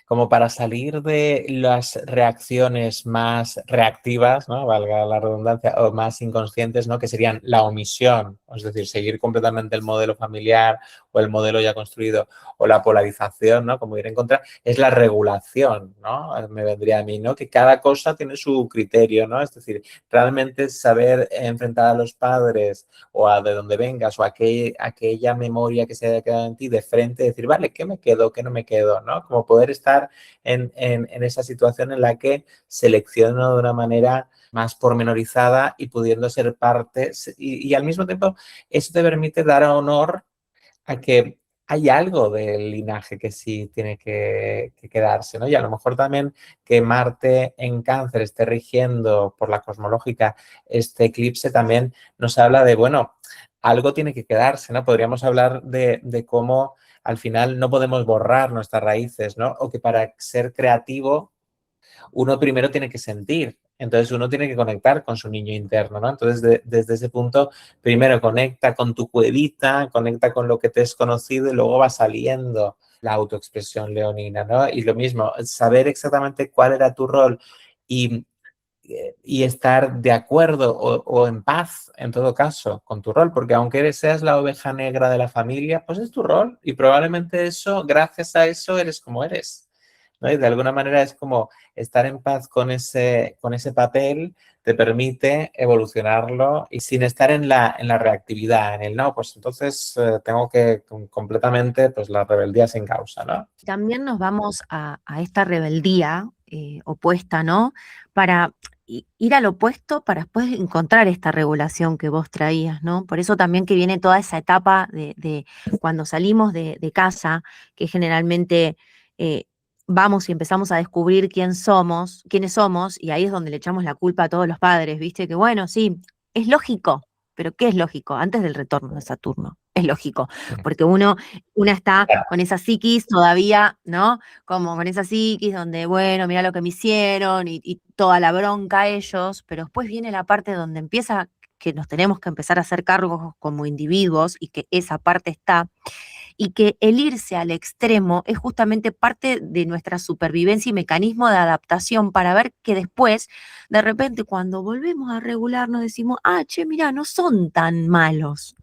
Como para salir de las reacciones más reactivas, ¿no? Valga la redundancia, o más inconscientes, ¿no? Que serían la omisión, es decir, seguir completamente el modelo familiar o el modelo ya construido, o la polarización, ¿no? Como ir en contra, es la regulación, ¿no? Me vendría a mí, ¿no? Que cada cosa tiene su criterio, ¿no? Es decir, realmente saber enfrentar a los padres o a de donde vengas o a aquella memoria que se haya quedado en ti de frente, decir, vale, ¿qué me quedo, qué no me quedo? ¿No? Como poder estar en esa situación en la que selecciono de una manera más pormenorizada y pudiendo ser parte y al mismo tiempo eso te permite dar honor a que hay algo del linaje que sí tiene que quedarse, ¿no? Y a lo mejor también que Marte en Cáncer esté rigiendo por la cosmológica este eclipse también nos habla de, bueno, algo tiene que quedarse, ¿no? Podríamos hablar de cómo al final no podemos borrar nuestras raíces, ¿no? O que para ser creativo uno primero tiene que sentir. Entonces uno tiene que conectar con su niño interno, ¿no? Entonces desde ese punto, primero conecta con tu cuevita, conecta con lo que te es conocido y luego va saliendo la autoexpresión leonina, ¿no? Y lo mismo, saber exactamente cuál era tu rol y, y estar de acuerdo o en paz, en todo caso, con tu rol, porque aunque seas la oveja negra de la familia, pues es tu rol y probablemente eso, gracias a eso, eres como eres. ¿No? Y de alguna manera es como estar en paz con ese papel te permite evolucionarlo y sin estar en la reactividad, en el no, pues entonces tengo que completamente, pues la rebeldía sin causa, ¿no? También nos vamos a esta rebeldía opuesta, ¿no? Para ir al opuesto para después encontrar esta regulación que vos traías, ¿no? Por eso también que viene toda esa etapa de cuando salimos de casa, que generalmente eh, vamos y empezamos a descubrir quiénes somos, y ahí es donde le echamos la culpa a todos los padres, ¿viste? Que bueno, sí, es lógico, pero ¿qué es lógico? Antes del retorno de Saturno. Es lógico, Mm. porque una está Claro. con esa psiquis todavía, ¿no? Como con esa psiquis donde, bueno, mira lo que me hicieron y toda la bronca a ellos, pero después viene la parte donde empieza que nos tenemos que empezar a hacer cargos como individuos y que esa parte está, y que el irse al extremo es justamente parte de nuestra supervivencia y mecanismo de adaptación para ver que después, de repente, cuando volvemos a regularnos, decimos, ah, che, mira, no son tan malos.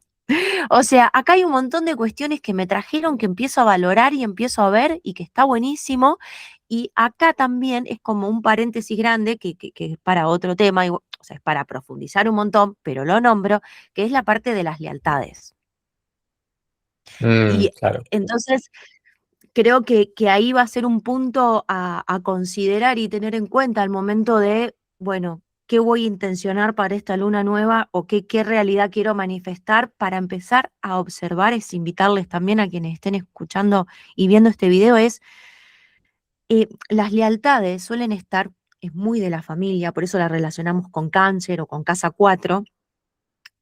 O sea, acá hay un montón de cuestiones que me trajeron, que empiezo a valorar y empiezo a ver y que está buenísimo. Y acá también es como un paréntesis grande que es para otro tema, o sea, es para profundizar un montón, pero lo nombro, que es la parte de las lealtades. Y Claro. entonces creo que ahí va a ser un punto a considerar y tener en cuenta al momento de, bueno, qué voy a intencionar para esta luna nueva o qué realidad quiero manifestar para empezar a observar, es invitarles también a quienes estén escuchando y viendo este video, es las lealtades suelen estar, es muy de la familia, por eso la relacionamos con cáncer o con casa 4,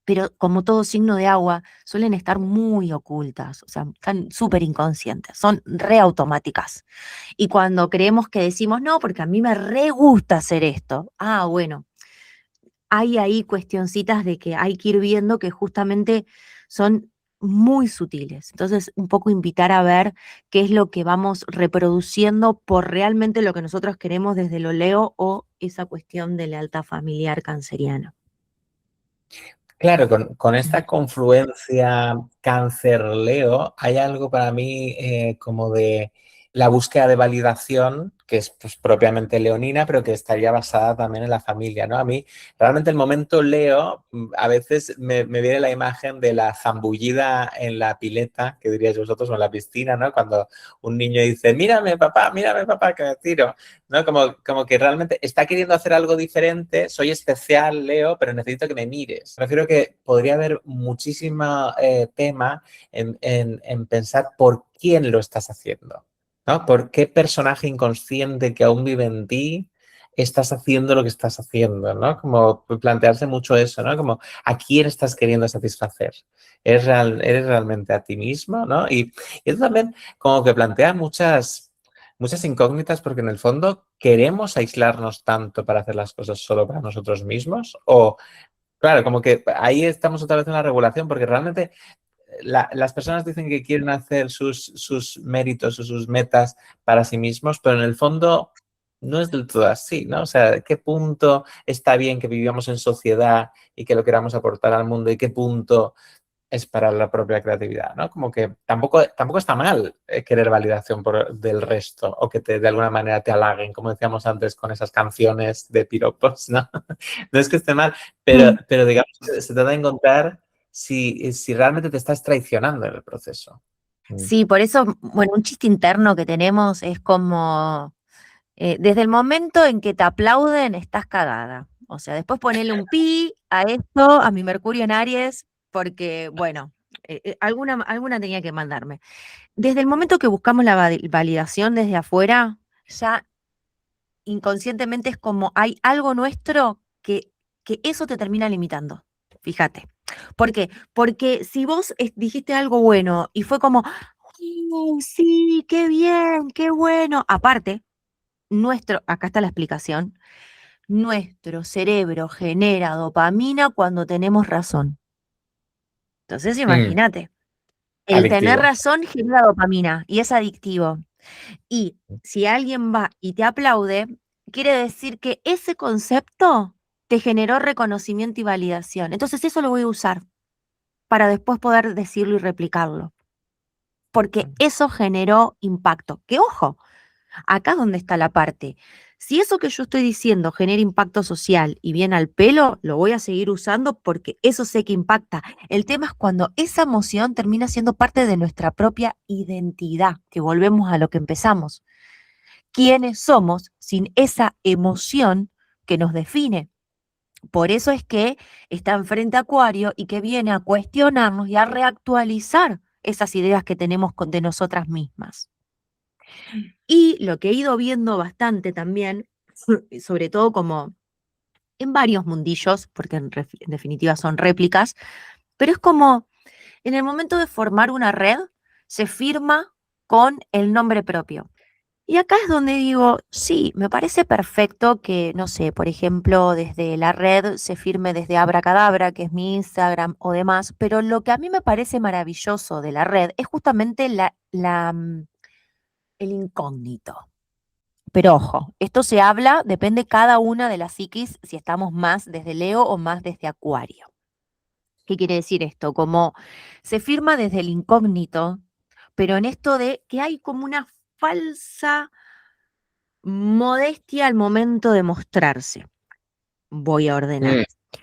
pero como todo signo de agua, suelen estar muy ocultas, o sea, están súper inconscientes, son reautomáticas. Y cuando creemos que decimos, no, porque a mí me re gusta hacer esto, ah, bueno, hay ahí cuestioncitas de que hay que ir viendo que justamente son muy sutiles. Entonces, un poco invitar a ver qué es lo que vamos reproduciendo por realmente lo que nosotros queremos desde lo Leo o esa cuestión de lealtad familiar canceriana. Claro, con esta confluencia cáncer-Leo hay algo para mí como de la búsqueda de validación, que es pues, propiamente leonina, pero que estaría basada también en la familia, ¿no? A mí, realmente el momento Leo, a veces me viene la imagen de la zambullida en la pileta, que diríais vosotros, o en la piscina, ¿no? Cuando un niño dice, mírame, papá, que me tiro. ¿No? Como que realmente está queriendo hacer algo diferente, soy especial, Leo, pero necesito que me mires. Prefiero que podría haber muchísimo tema en pensar por quién lo estás haciendo, ¿no? ¿Por qué personaje inconsciente que aún vive en ti estás haciendo lo que estás haciendo, ¿no? Como plantearse mucho eso, ¿no? Como a quién estás queriendo satisfacer. ¿Eres realmente a ti mismo, ¿no? Y eso también como que plantea muchas incógnitas porque en el fondo queremos aislarnos tanto para hacer las cosas solo para nosotros mismos o, claro, como que ahí estamos otra vez en la regulación porque realmente las personas dicen que quieren hacer sus méritos o sus metas para sí mismos, pero en el fondo no es del todo así, ¿no? O sea, ¿qué punto está bien que vivamos en sociedad y que lo queramos aportar al mundo y qué punto es para la propia creatividad, ¿no? Como que tampoco está mal querer validación del resto o que de alguna manera te halaguen, como decíamos antes con esas canciones de piropos, ¿no? No es que esté mal, Mm. pero digamos que se trata de encontrar si realmente te estás traicionando en el proceso. Mm. Sí, por eso, bueno, un chiste interno que tenemos es como, desde el momento en que te aplauden, estás cagada. O sea, después ponele un pi a esto, a mi Mercurio en Aries, porque, bueno, alguna tenía que mandarme. Desde el momento que buscamos la validación desde afuera, ya inconscientemente es como hay algo nuestro que eso te termina limitando. Fíjate. ¿Por qué? Porque si vos dijiste algo bueno y fue como, "Oh, sí, qué bien, qué bueno". Aparte, acá está la explicación, nuestro cerebro genera dopamina cuando tenemos razón. Entonces, Mm, imagínate, el tener adictivo. razón genera dopamina y es adictivo. Y si alguien va y te aplaude, quiere decir que ese concepto te generó reconocimiento y validación. Entonces eso lo voy a usar para después poder decirlo y replicarlo, porque eso generó impacto. Que ojo, acá es donde está la parte. Si eso que yo estoy diciendo genera impacto social y viene al pelo, lo voy a seguir usando porque eso sé que impacta. El tema es cuando esa emoción termina siendo parte de nuestra propia identidad, que volvemos a lo que empezamos. ¿Quiénes somos sin esa emoción que nos define? Por eso es que está enfrente Acuario y que viene a cuestionarnos y a reactualizar esas ideas que tenemos de nosotras mismas. Y lo que he ido viendo bastante también, sobre todo como en varios mundillos, porque en definitiva son réplicas, pero es como En el momento de formar una red, se firma con el nombre propio. Y acá es donde digo, sí, me parece perfecto que, no sé, por ejemplo, desde la red se firme desde Abracadabra, que es mi Instagram o demás, pero lo que a mí me parece maravilloso de la red es justamente el incógnito. Pero ojo, esto se habla, depende cada una de las psiquis, si estamos más desde Leo o más desde Acuario. ¿Qué quiere decir esto? Como se firma desde el incógnito, pero en esto de que hay como una falsa modestia al momento de mostrarse. Voy a ordenar. Mm, mm,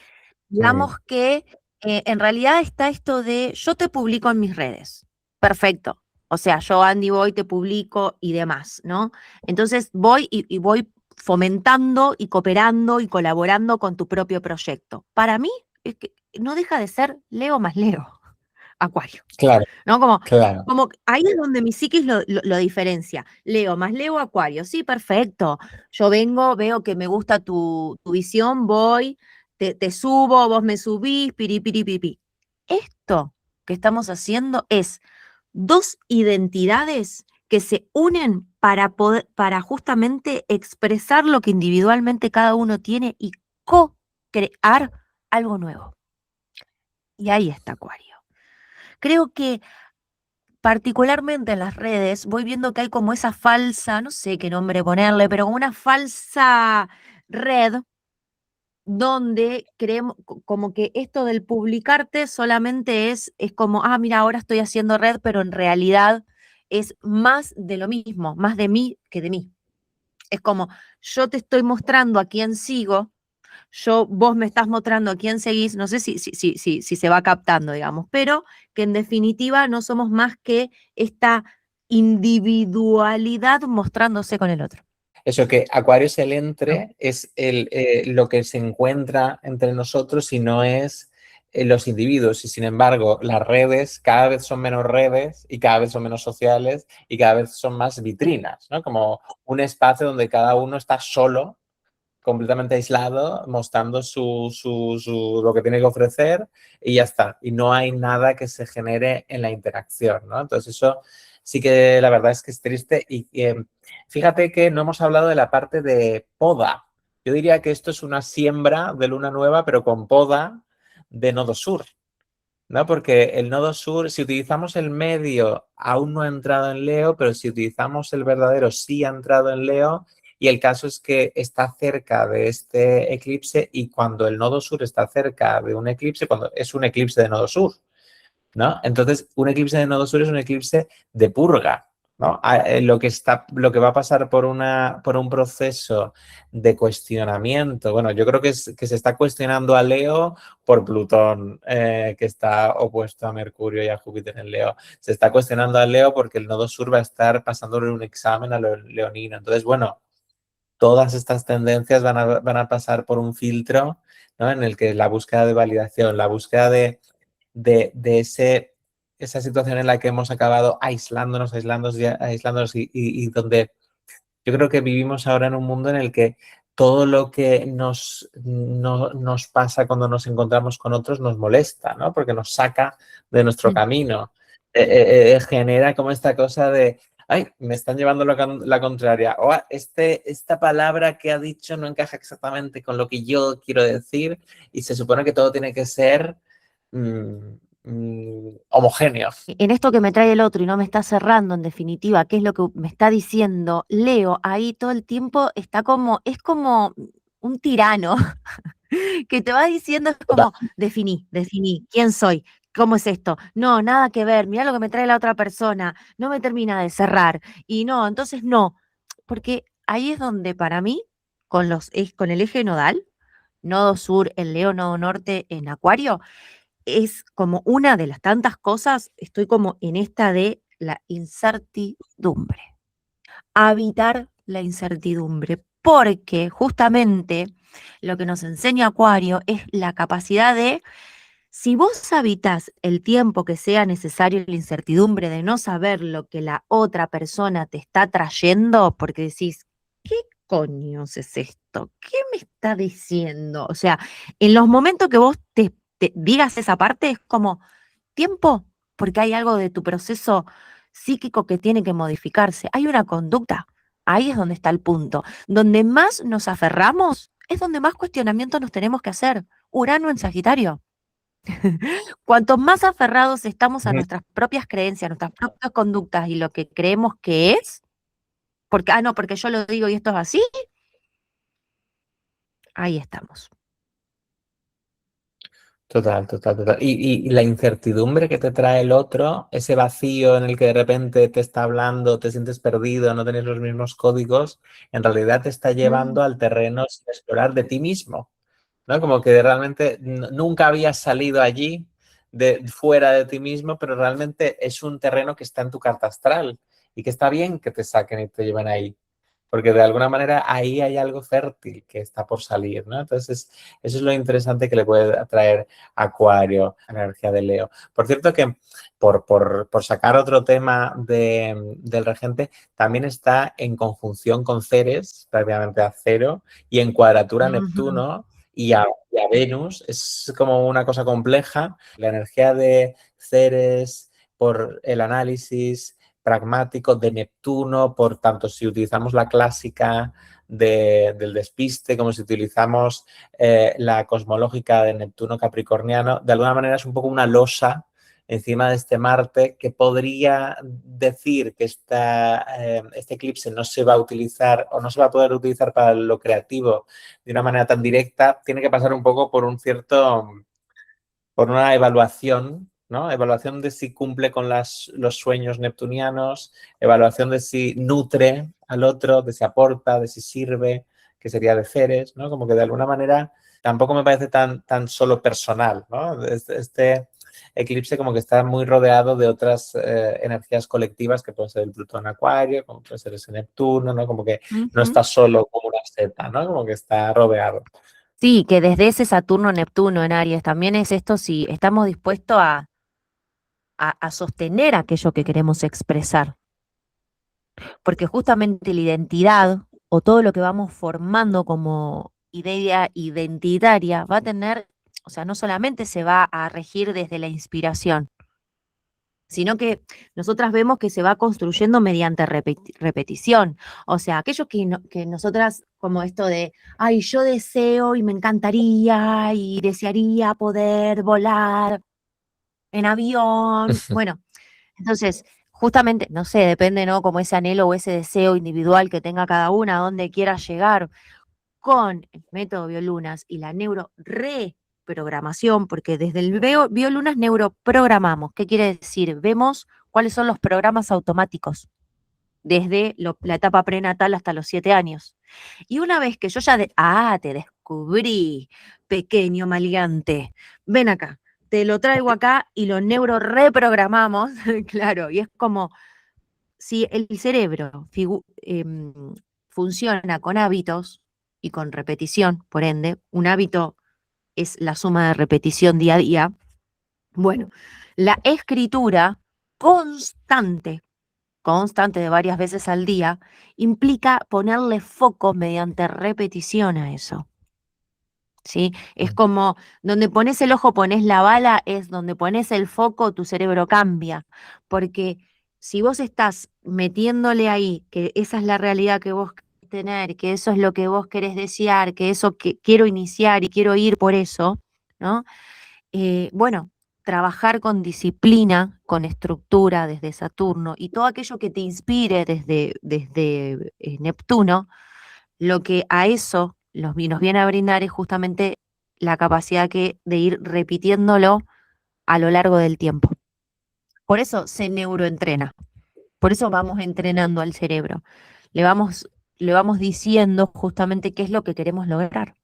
Digamos que en realidad está esto de yo te publico en mis redes. Perfecto. O sea, yo Andy voy, te publico y demás, ¿no? Entonces voy y voy fomentando y cooperando y colaborando con tu propio proyecto. Para mí es que no deja de ser Leo más Leo, Acuario. claro, ¿No? Como, claro. como ahí es donde mi psiquis lo diferencia. Leo más Leo, Acuario. Sí, perfecto. Yo vengo, veo que me gusta tu visión, voy, te subo, vos me subís, piripiripipi. Esto que estamos haciendo es dos identidades que se unen para poder, para justamente expresar lo que individualmente cada uno tiene y co-crear algo nuevo. Y ahí está Acuario. Creo que particularmente en las redes, voy viendo que hay como esa falsa, no sé qué nombre ponerle, pero como una falsa red donde creemos como que esto del publicarte solamente es como, ah, mira, ahora estoy haciendo red, pero en realidad es más de lo mismo, más de mí que de mí. Es como, yo te estoy mostrando a quién sigo, vos me estás mostrando a quién seguís, no sé si se va captando, digamos, pero que en definitiva no somos más que esta individualidad mostrándose con el otro. Eso que Acuario es el ¿No? entre, es lo que se encuentra entre nosotros y no es los individuos. Y sin embargo, las redes cada vez son menos redes y cada vez son menos sociales y cada vez son más vitrinas, ¿no? Como un espacio donde cada uno está solo, completamente aislado, mostrando lo que tiene que ofrecer y ya está. Y no hay nada que se genere en la interacción, ¿no? Entonces eso sí que la verdad es que es triste y fíjate que no hemos hablado de la parte de poda. Yo diría que esto es una siembra de luna nueva, pero con poda de nodo sur, ¿no? Porque el nodo sur, si utilizamos el medio, aún no ha entrado en Leo, pero si utilizamos el verdadero, sí ha entrado en Leo. Y el caso es que está cerca de este eclipse y cuando el nodo sur está cerca de un eclipse, cuando es un eclipse de nodo sur, ¿no? Entonces, un eclipse de nodo sur es un eclipse de purga, ¿no? Lo que va a pasar por un proceso de cuestionamiento. Bueno, yo creo que se está cuestionando a Leo por Plutón, que está opuesto a Mercurio y a Júpiter en Leo. Se está cuestionando a Leo porque el nodo sur va a estar pasándole un examen a lo leonino. Entonces, bueno, todas estas tendencias van a pasar por un filtro, ¿no? En el que la búsqueda de validación, la búsqueda de esa situación en la que hemos acabado aislándonos y donde yo creo que vivimos ahora en un mundo en el que todo lo que nos pasa cuando nos encontramos con otros nos molesta, ¿no? Porque nos saca de nuestro Mm. camino. Genera como esta cosa de, ay, me están llevando la contraria. O esta palabra que ha dicho no encaja exactamente con lo que yo quiero decir y se supone que todo tiene que ser homogéneo. En esto que me trae el otro y no me está cerrando, en definitiva, qué es lo que me está diciendo, Leo ahí todo el tiempo está como, es como un tirano que te va diciendo, es como, definí, quién soy, cómo es esto, no, nada que ver, mira lo que me trae la otra persona, no me termina de cerrar, y no, entonces no, porque ahí es donde para mí, con el eje nodal, nodo sur en Leo, nodo norte en Acuario, es como una de las tantas cosas, estoy como en esta de la incertidumbre, habitar la incertidumbre, porque justamente lo que nos enseña Acuario es la capacidad de, si vos habitas el tiempo que sea necesario la incertidumbre de no saber lo que la otra persona te está trayendo, porque decís, ¿qué coños es esto? ¿Qué me está diciendo? O sea, en los momentos que vos te digas esa parte, es como, tiempo porque hay algo de tu proceso psíquico que tiene que modificarse. Hay una conducta. Ahí es donde está el punto. Donde más nos aferramos es donde más cuestionamiento nos tenemos que hacer. Urano en Sagitario. Cuanto más aferrados estamos a Ujú. nuestras propias creencias, nuestras propias conductas y lo que creemos que es, porque, no, porque yo lo digo y esto es así, ahí estamos. Total, total, total. Y la incertidumbre que te trae el otro, ese vacío en el que de repente te está hablando, te sientes perdido, no tienes los mismos códigos, en realidad te está Mm, llevando al terreno sin explorar de ti mismo, ¿no? Como que realmente nunca habías salido allí de fuera de ti mismo, pero realmente es un terreno que está en tu carta astral y que está bien que te saquen y te lleven ahí. Porque de alguna manera ahí hay algo fértil que está por salir, ¿no? Entonces, eso es lo interesante que le puede atraer Acuario a la energía de Leo. Por cierto que, por sacar otro tema del regente, también está en conjunción con Ceres, prácticamente a cero, y en cuadratura a ujú, Neptuno y a Venus. Es como una cosa compleja. La energía de Ceres por el análisis pragmático de Neptuno, por tanto, si utilizamos la clásica del despiste, como si utilizamos la cosmológica de Neptuno capricorniano, de alguna manera es un poco una losa encima de este Marte que podría decir que este eclipse no se va a utilizar o no se va a poder utilizar para lo creativo de una manera tan directa, tiene que pasar un poco por una evaluación, ¿no? Evaluación de si cumple con los sueños neptunianos, evaluación de si nutre al otro, de si aporta, de si sirve, que sería de Ceres, ¿no? Como que de alguna manera tampoco me parece tan solo personal, ¿no? Este eclipse como que está muy rodeado de otras energías colectivas que puede ser el Plutón Acuario, como puede ser ese Neptuno, ¿no? Como que no ujú. está solo como una seta, ¿no? Como que está rodeado. Sí, que desde ese Saturno-Neptuno en Aries también es esto si estamos dispuestos a sostener aquello que queremos expresar, porque justamente la identidad o todo lo que vamos formando como idea identitaria va a tener, o sea, no solamente se va a regir desde la inspiración, sino que nosotras vemos que se va construyendo mediante repetición. O sea, aquello que nosotras, como esto de, ay, yo deseo y me encantaría y desearía poder volar en avión. Bueno, entonces, justamente, no sé, depende, ¿no? Como ese anhelo o ese deseo individual que tenga cada una, a dónde quiera llegar con el método Biolunas y la neuroreprogramación, porque desde el Biolunas neuroprogramamos. ¿Qué quiere decir? Vemos cuáles son los programas automáticos desde la etapa prenatal hasta los 7 años. Y una vez que yo ya, te descubrí, pequeño maleante, ven acá, te lo traigo acá y lo neuroreprogramamos, claro, y es como si el cerebro funciona con hábitos y con repetición, por ende, un hábito es la suma de repetición día a día, bueno, la escritura constante, constante de varias veces al día, implica ponerle foco mediante repetición a eso. ¿Sí? Es como donde pones el ojo, pones la bala, es donde pones el foco, tu cerebro cambia. Porque si vos estás metiéndole ahí que esa es la realidad que vos querés tener, que eso es lo que vos querés desear, que eso que quiero iniciar y quiero ir por eso, ¿no? Bueno, trabajar con disciplina, con estructura desde Saturno y todo aquello que te inspire desde Neptuno, lo que a eso nos viene a brindar es justamente la capacidad de ir repitiéndolo a lo largo del tiempo. Por eso se neuroentrena, por eso vamos entrenando al cerebro. Le vamos, le vamos diciendo justamente qué es lo que queremos lograr.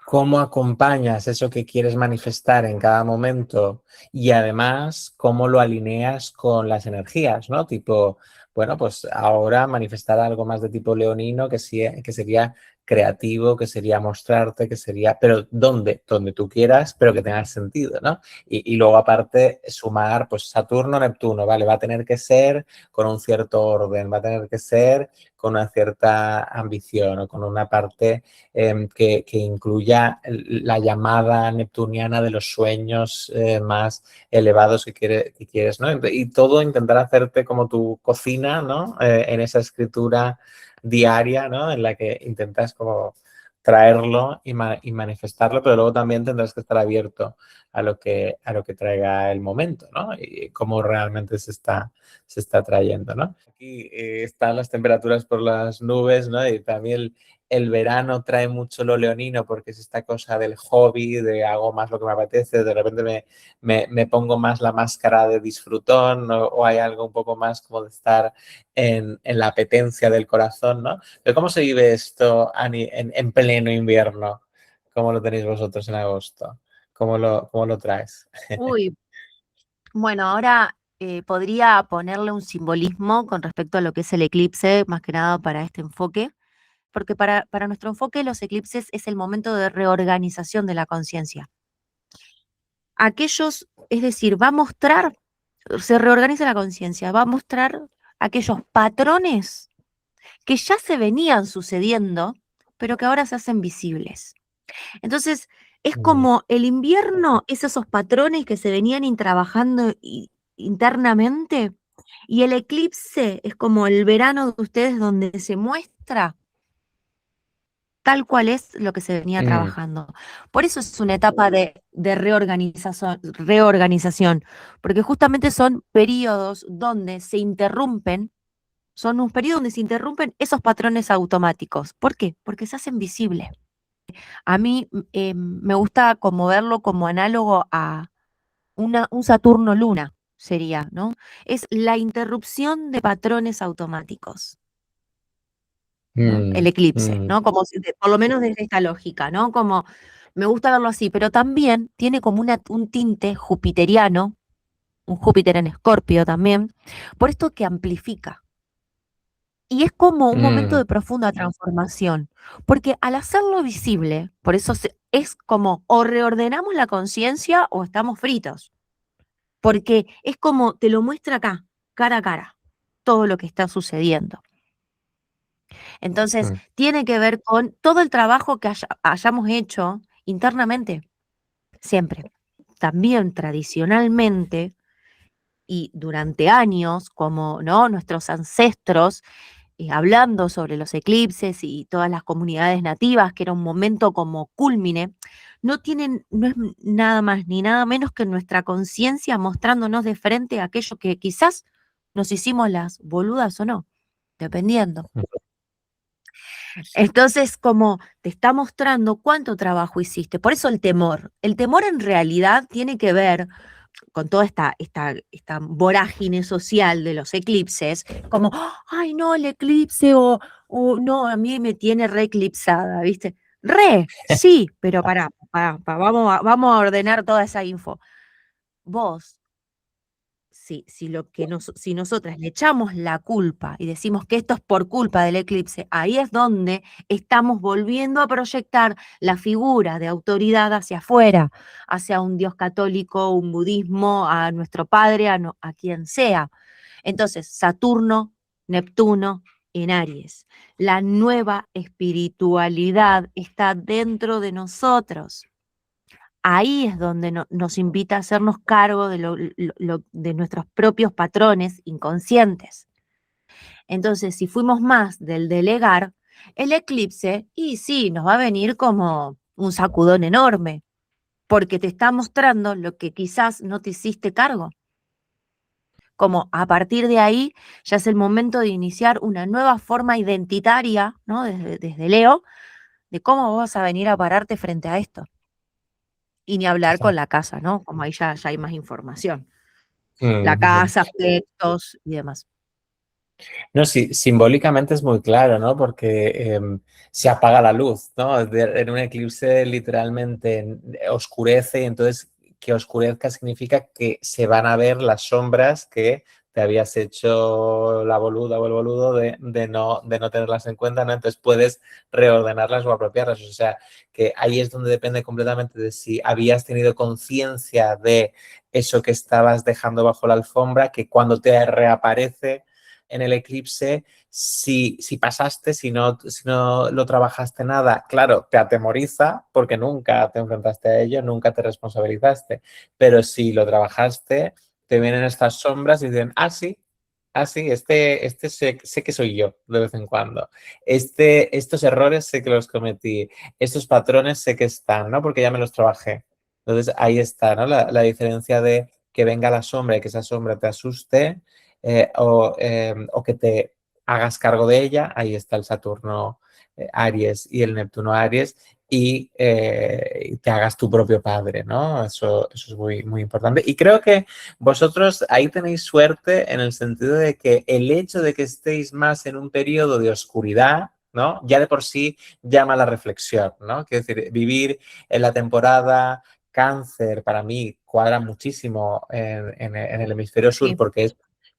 Cómo acompañas eso que quieres manifestar en cada momento y además cómo lo alineas con las energías, ¿no? Tipo, bueno, pues ahora manifestar algo más de tipo leonino que sería creativo, que sería mostrarte, que sería, pero donde tú quieras, pero que tenga sentido, ¿no? Y luego aparte sumar, pues Saturno, Neptuno, ¿vale? Va a tener que ser con un cierto orden, va a tener que ser con una cierta ambición o con una parte que incluya la llamada neptuniana de los sueños más elevados que quieres, ¿no? Y todo intentar hacerte como tu cocina, ¿no? En esa escritura diaria, ¿no? En la que intentas como traerlo y manifestarlo, pero luego también tendrás que estar abierto a lo que traiga el momento, ¿no? Y cómo realmente se está trayendo, ¿no? Aquí están las temperaturas por las nubes, ¿no? Y también el verano trae mucho lo leonino porque es esta cosa del hobby, de hago más lo que me apetece, de repente me pongo más la máscara de disfrutón, ¿no? O hay algo un poco más como de estar en la apetencia del corazón, ¿no? Pero ¿cómo se vive esto en pleno invierno? ¿Cómo lo tenéis vosotros en agosto? Cómo lo traes? Uy, bueno, ahora podría ponerle un simbolismo con respecto a lo que es el eclipse, más que nada para este enfoque, porque para nuestro enfoque los eclipses es el momento de reorganización de la conciencia. Aquellos, es decir, va a mostrar, se reorganiza la conciencia, va a mostrar aquellos patrones que ya se venían sucediendo, pero que ahora se hacen visibles. Entonces, es Mm, como el invierno, es esos patrones que se venían trabajando internamente, y el eclipse es como el verano de ustedes donde se muestra tal cual es lo que se venía mm, trabajando. Por eso es una etapa de reorganización, porque justamente son periodos donde se interrumpen, son un periodo donde se interrumpen esos patrones automáticos. ¿Por qué? Porque se hacen visibles. A mí me gusta como verlo como análogo a un Saturno-Luna, sería, ¿no? Es la interrupción de patrones automáticos, ¿no? El mm, eclipse, mm, ¿no? Como por lo menos desde esta lógica, ¿no? Como me gusta verlo así, pero también tiene como un tinte jupiteriano, un Júpiter en Escorpio también, por esto que amplifica. Y es como un momento mm, de profunda transformación, porque al hacerlo visible, por eso es como o reordenamos la conciencia o estamos fritos, porque es como te lo muestra acá, cara a cara, todo lo que está sucediendo. Entonces, mm, tiene que ver con todo el trabajo que hayamos hecho internamente, siempre. También tradicionalmente y durante años, como ¿no? Nuestros ancestros hablando sobre los eclipses y todas las comunidades nativas, que era un momento como cúlmine, no es nada más ni nada menos que nuestra conciencia mostrándonos de frente a aquello que quizás nos hicimos las boludas o no, dependiendo. Entonces, como te está mostrando cuánto trabajo hiciste, por eso el temor. El temor en realidad tiene que ver con toda esta vorágine social de los eclipses, como, ay, no, el eclipse, o no, a mí me tiene re eclipsada, ¿viste? Re, sí, pero vamos a ordenar toda esa info. Vos, si nosotras le echamos la culpa y decimos que esto es por culpa del eclipse, ahí es donde estamos volviendo a proyectar la figura de autoridad hacia afuera, hacia un Dios católico, un budismo, a nuestro padre, a quien sea. Entonces, Saturno, Neptuno en Aries. La nueva espiritualidad está dentro de nosotros. Ahí es donde nos invita a hacernos cargo de nuestros propios patrones inconscientes. Entonces, si fuimos más del delegar, el eclipse, y sí, nos va a venir como un sacudón enorme, porque te está mostrando lo que quizás no te hiciste cargo. Como a partir de ahí ya es el momento de iniciar una nueva forma identitaria, ¿no? Desde Leo, de cómo vas a venir a pararte frente a esto. Y ni hablar con la casa, ¿no? Como ahí ya hay más información. La mm. casa, aspectos y demás. No, sí, simbólicamente es muy claro, ¿no? Porque se apaga la luz, ¿no? En un eclipse literalmente oscurece y entonces que oscurezca significa que se van a ver las sombras que te habías hecho la boluda o el boludo de no tenerlas en cuenta, ¿no? Entonces puedes reordenarlas o apropiarlas. O sea, que ahí es donde depende completamente de si habías tenido conciencia de eso que estabas dejando bajo la alfombra, que cuando te reaparece en el eclipse, si pasaste, si no lo trabajaste nada, claro, te atemoriza porque nunca te enfrentaste a ello, nunca te responsabilizaste. Pero si lo trabajaste, te vienen estas sombras y dicen, sí, sé que soy yo de vez en cuando. Estos errores sé que los cometí, estos patrones sé que están, ¿no? Porque ya me los trabajé. Entonces ahí está, ¿no? La diferencia de que venga la sombra y que esa sombra te asuste o que te hagas cargo de ella. Ahí está el Saturno Aries y el Neptuno Aries y te hagas tu propio padre, ¿no? Eso es muy, muy importante. Y creo que vosotros ahí tenéis suerte en el sentido de que el hecho de que estéis más en un periodo de oscuridad, ¿no? Ya de por sí llama a la reflexión, ¿no? Quiero decir, vivir en la temporada Cáncer para mí cuadra muchísimo en el hemisferio sur Sí. porque es,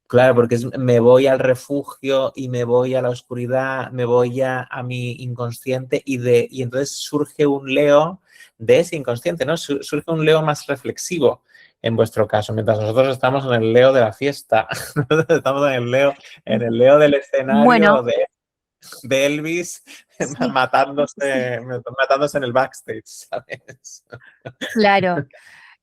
claro, porque me voy al refugio y me voy a la oscuridad, me voy a mi inconsciente y entonces surge un Leo de ese inconsciente, ¿no? Surge un Leo más reflexivo en vuestro caso, mientras nosotros estamos en el Leo de la fiesta, estamos en el Leo del escenario Bueno, de Elvis sí, matándose en el backstage, ¿sabes? claro.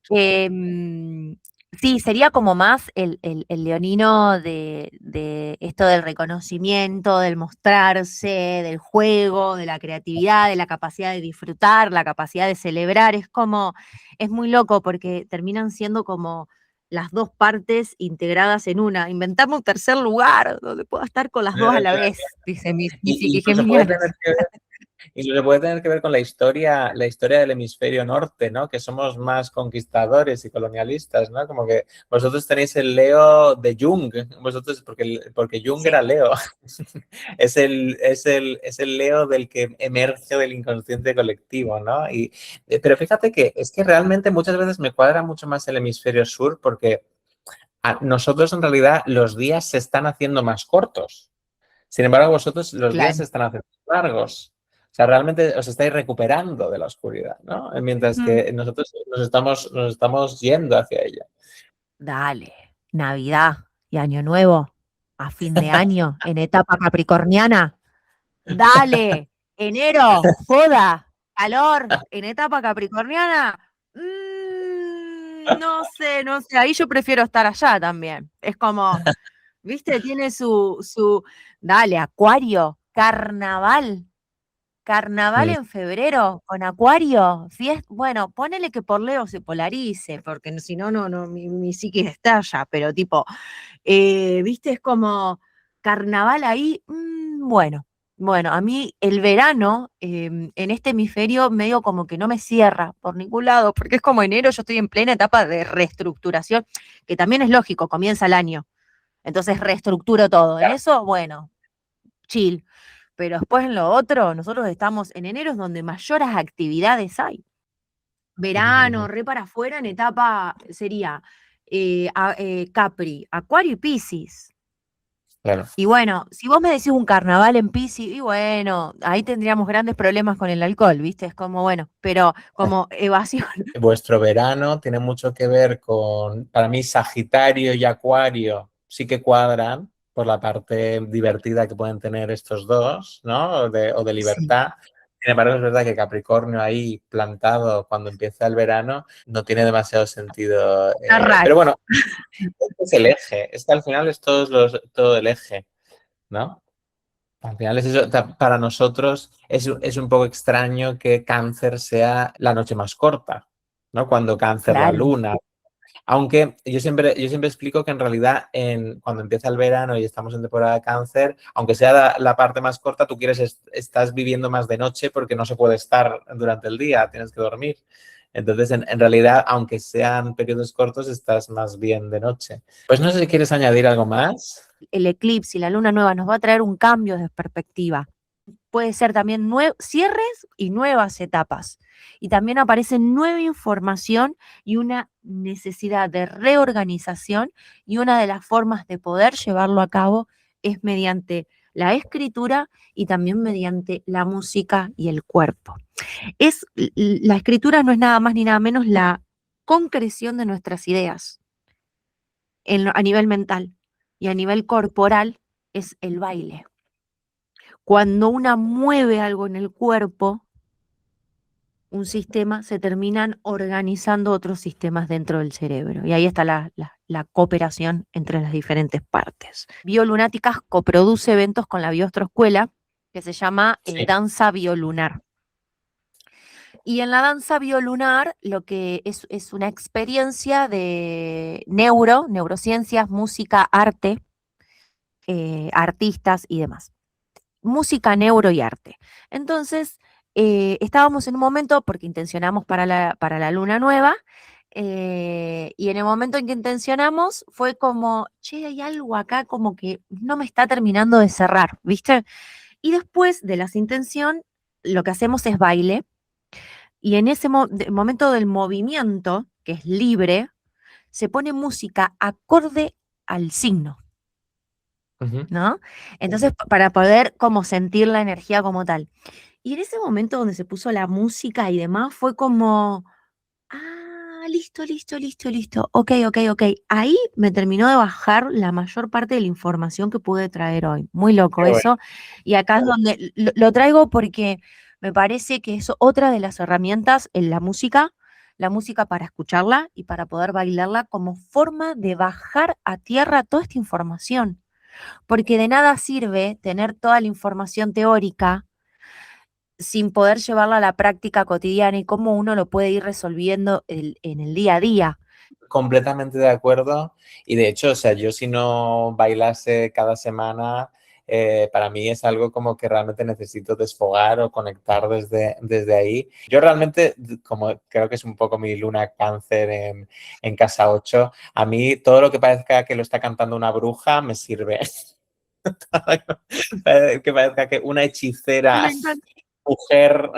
Em, sí, sería como más el leonino de esto del reconocimiento, del mostrarse, del juego, de la creatividad, de la capacidad de disfrutar, la capacidad de celebrar. Es muy loco porque terminan siendo como las dos partes integradas en una. Inventame un tercer lugar donde pueda estar con las dos a la vez, dice mi Y incluso psiquigeminiana. puede tener que ver con la historia del hemisferio norte, ¿no? Que somos más conquistadores y colonialistas, ¿no? Como que vosotros tenéis el Leo de Jung, vosotros, porque Jung Sí, era Leo. Es el Leo del que emerge del inconsciente colectivo, ¿no? Pero fíjate que es que realmente muchas veces me cuadra mucho más el hemisferio sur porque a nosotros en realidad los días se están haciendo más cortos. Sin embargo, vosotros los días se claro. están haciendo largos. O sea, realmente os estáis recuperando de la oscuridad, ¿no? Mientras Mm. que nosotros nos estamos yendo hacia ella. Dale, Navidad y Año Nuevo, a fin de año, en etapa capricorniana. Dale, enero, joda, calor, en etapa capricorniana. No sé, ahí yo prefiero estar allá también. Es como, viste, tiene dale, Acuario, carnaval. Carnaval Mm, en febrero con Acuario, bueno, ponele que por Leo se polarice, porque si no, mi psiquis estalla, pero tipo, viste, es como carnaval ahí, bueno, a mí el verano en este hemisferio medio como que no me cierra por ningún lado, porque es como enero, yo estoy en plena etapa de reestructuración, que también es lógico, comienza el año, entonces reestructuro todo, en eso, bueno, chill. Pero después en lo otro, nosotros estamos en enero, es donde mayores actividades hay. Verano, ujú, re para afuera, en etapa sería Capri, Acuario y Piscis. claro. Y bueno, si vos me decís un carnaval en Piscis, y bueno, ahí tendríamos grandes problemas con el alcohol, ¿viste? Es como, bueno, pero como evasión. Vuestro verano tiene mucho que ver con, para mí, Sagitario y Acuario sí que cuadran por la parte divertida que pueden tener estos dos, ¿no? O de Sí. libertad. Sin embargo, es verdad que Capricornio ahí plantado cuando empieza el verano no tiene demasiado sentido. Está raro. Pero bueno, es el eje, es que al final es todo el eje, ¿no? Al final es eso, para nosotros es un poco extraño que Cáncer sea la noche más corta, ¿no? Cuando Cáncer la Claro, luna. Aunque yo siempre explico que en realidad cuando empieza el verano y estamos en temporada de Cáncer, aunque sea la parte más corta, tú estás viviendo más de noche porque no se puede estar durante el día, tienes que dormir. Entonces, en realidad, aunque sean periodos cortos, estás más bien de noche. Pues no sé si quieres añadir algo más. el eclipse y la luna nueva nos va a traer un cambio de perspectiva. puede ser también cierres y nuevas etapas. Y también aparece nueva información y una necesidad de reorganización, y una de las formas de poder llevarlo a cabo es mediante la escritura y también mediante la música y el cuerpo. La escritura no es nada más ni nada menos la concreción de nuestras ideas a nivel mental, y a nivel corporal es el baile. Cuando una mueve algo en el cuerpo, un sistema, se terminan organizando otros sistemas dentro del cerebro. Y ahí está la cooperación entre las diferentes partes. Biolunáticas coproduce eventos con la Bioastroescuela que se llama Sí. Danza Biolunar. Y en la danza biolunar lo que es una experiencia de neurociencias, música, arte, artistas y demás. Música, neuro y arte. Entonces, estábamos en un momento, porque intencionamos para la luna nueva, y en el momento en que intencionamos fue como, che, hay algo acá como que no me está terminando de cerrar, ¿viste? Y después de las intención, lo que hacemos es baile, y en ese momento del movimiento, que es libre, se pone música acorde al signo, Ujú. ¿no? Entonces, para poder como sentir la energía como tal. Y en ese momento donde se puso la música y demás, fue como, listo, listo, listo, listo. Ok, ok, ok. Ahí me terminó de bajar la mayor parte de la información que pude traer hoy. Muy loco Qué bueno. eso. Y acá es donde lo traigo porque me parece que es otra de las herramientas en la música para escucharla y para poder bailarla como forma de bajar a tierra toda esta información. Porque de nada sirve tener toda la información teórica sin poder llevarla a la práctica cotidiana, y cómo uno lo puede ir resolviendo en el día a día. Completamente de acuerdo. Y de hecho, o sea, yo si no bailase cada semana, para mí es algo como que realmente necesito desfogar o conectar desde ahí. Yo realmente, como creo que es un poco mi luna cáncer en casa 8, a mí todo lo que parezca que lo está cantando una bruja me sirve. Que parezca que una hechicera Me encanta. mujer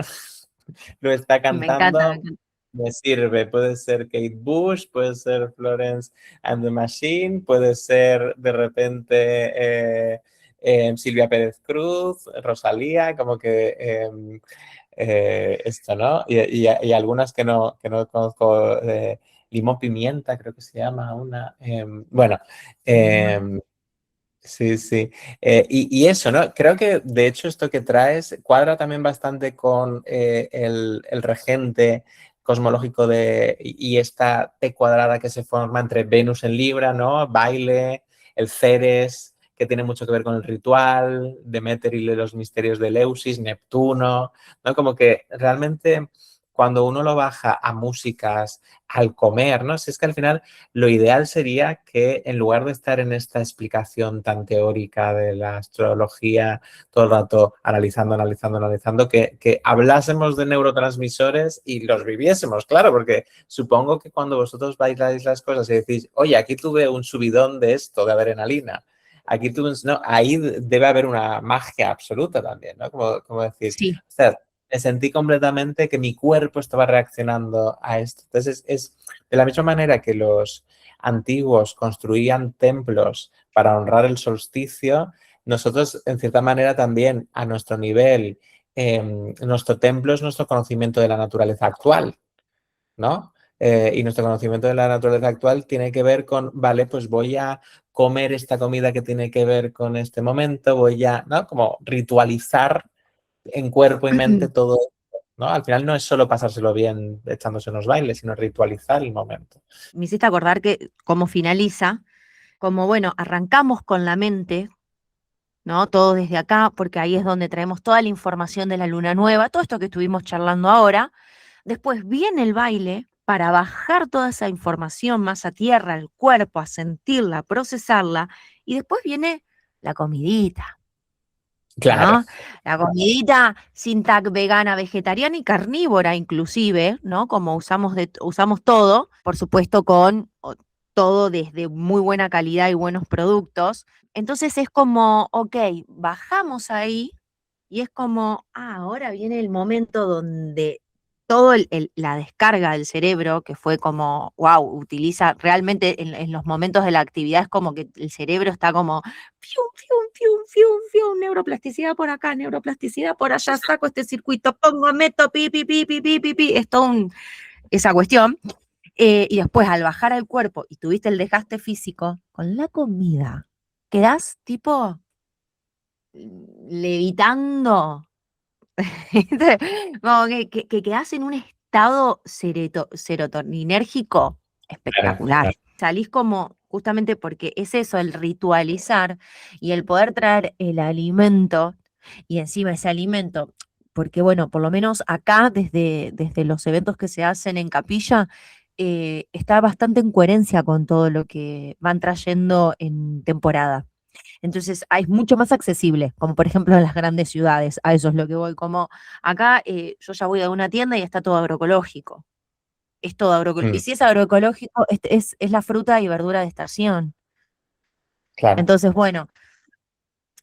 lo está Me encanta, me cantando, encanta. me sirve. Puede ser Kate Bush, puede ser Florence and the Machine, puede ser de repente Silvia Pérez Cruz, Rosalía, como que esto, ¿no? Y algunas que no conozco, Limón Pimienta, creo que se llama una. Bueno, Sí. sí, sí. Y eso, ¿no? Creo que de hecho esto que traes cuadra también bastante con el regente cosmológico y esta T cuadrada que se forma entre Venus en Libra, ¿no? Baile, el Ceres, que tiene mucho que ver con el ritual, Deméter y los misterios de Eleusis, Neptuno, ¿no? Como que realmente cuando uno lo baja a músicas, al comer, ¿no? Si es que al final lo ideal sería que en lugar de estar en esta explicación tan teórica de la astrología, todo el rato analizando, que hablásemos de neurotransmisores y los viviésemos, claro, porque supongo que cuando vosotros bailáis las cosas y decís, oye, aquí tuve un subidón de esto, de adrenalina, aquí tuve un... No, ahí debe haber una magia absoluta también, ¿no? Como decir, Sí. o sea, me sentí completamente que mi cuerpo estaba reaccionando a esto. Entonces, es de la misma manera que los antiguos construían templos para honrar el solsticio, nosotros, en cierta manera, también a nuestro nivel, nuestro templo es nuestro conocimiento de la naturaleza actual, ¿no? Y nuestro conocimiento de la naturaleza actual tiene que ver con, vale, pues voy a comer esta comida que tiene que ver con este momento, voy a, ¿no? Como ritualizar en cuerpo y mente todo, ¿no? Al final no es solo pasárselo bien echándose unos bailes, sino ritualizar el momento. Me hiciste acordar que como finaliza, como bueno, arrancamos con la mente, ¿no? Todo desde acá, porque ahí es donde traemos toda la información de la luna nueva, todo esto que estuvimos charlando ahora. Después viene el baile para bajar toda esa información más a tierra, al cuerpo, a sentirla, a procesarla. Y después viene la comidita, Claro. ¿no? La comidita sin tag vegana, vegetariana y carnívora inclusive, ¿no? Como usamos todo, por supuesto todo desde muy buena calidad y buenos productos. Entonces es como, ok, bajamos ahí y es como, ahora viene el momento donde todo la descarga del cerebro, que fue como, wow, utiliza realmente en los momentos de la actividad, es como que el cerebro está como, fium, fium, fium, fium, fium, neuroplasticidad por acá, neuroplasticidad por allá, saco este circuito, pongo, meto, pi, pi, pi, pi, pi, pi, pi, es todo esa cuestión. Y después al bajar al cuerpo y tuviste el desgaste físico, con la comida, quedás tipo levitando. ¿Viste? Como que quedás en un estado serotoninérgico Claro, espectacular. claro. Salís como, justamente porque es eso, el ritualizar y el poder traer el alimento y encima ese alimento, porque bueno, por lo menos acá, desde los eventos que se hacen en capilla, está bastante en coherencia con todo lo que van trayendo en temporada. Entonces, es mucho más accesible, como por ejemplo en las grandes ciudades, a eso es lo que voy, como acá yo ya voy a una tienda y está todo agroecológico, es todo agroecológico, y Mm, si es agroecológico, es la fruta y verdura de estación. claro. Entonces, bueno,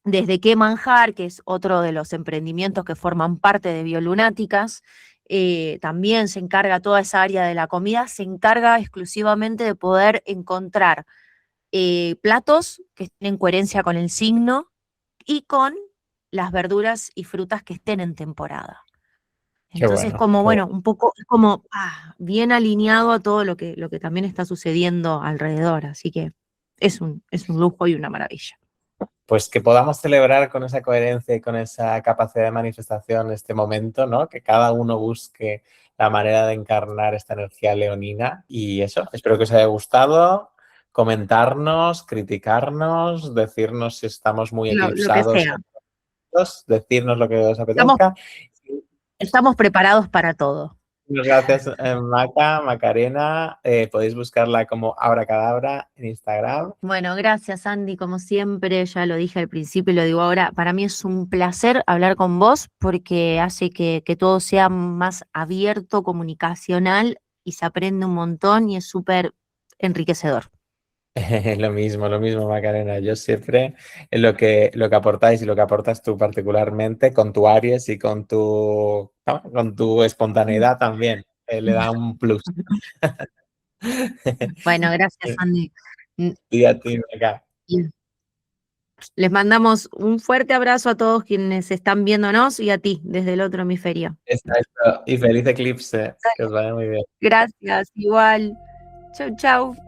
desde Qué Manjar, que es otro de los emprendimientos que forman parte de Biolunáticas, también se encarga toda esa área de la comida, se encarga exclusivamente de poder encontrar platos que estén en coherencia con el signo y con las verduras y frutas que estén en temporada. Qué Entonces, bueno. como Qué bueno. bueno, un poco es como bien alineado a todo lo que también está sucediendo alrededor. Así que es un lujo y una maravilla. Pues que podamos celebrar con esa coherencia y con esa capacidad de manifestación este momento, ¿no? Que cada uno busque la manera de encarnar esta energía leonina. Y eso, espero que os haya gustado. Comentarnos, criticarnos, decirnos si estamos muy Lo que eclipsados, sea. decirnos lo que os Estamos, apetezca. estamos preparados para todo. Muchas gracias, Macarena. Podéis buscarla como Abracadabra en Instagram. Bueno, gracias Andy, como siempre, ya lo dije al principio y lo digo ahora, para mí es un placer hablar con vos porque hace que todo sea más abierto, comunicacional y se aprende un montón y es súper enriquecedor. Lo mismo, Macarena. Yo siempre lo que aportáis y lo que aportas tú particularmente con tu Aries y con tu, ¿no? Con tu espontaneidad también, le da un plus. Bueno, gracias Andy. Y a ti, Maca. Y les mandamos un fuerte abrazo a todos quienes están viéndonos y a ti desde el otro hemisferio. Exacto. Y feliz eclipse. Que os vaya muy bien. Gracias, igual. Chau, chau.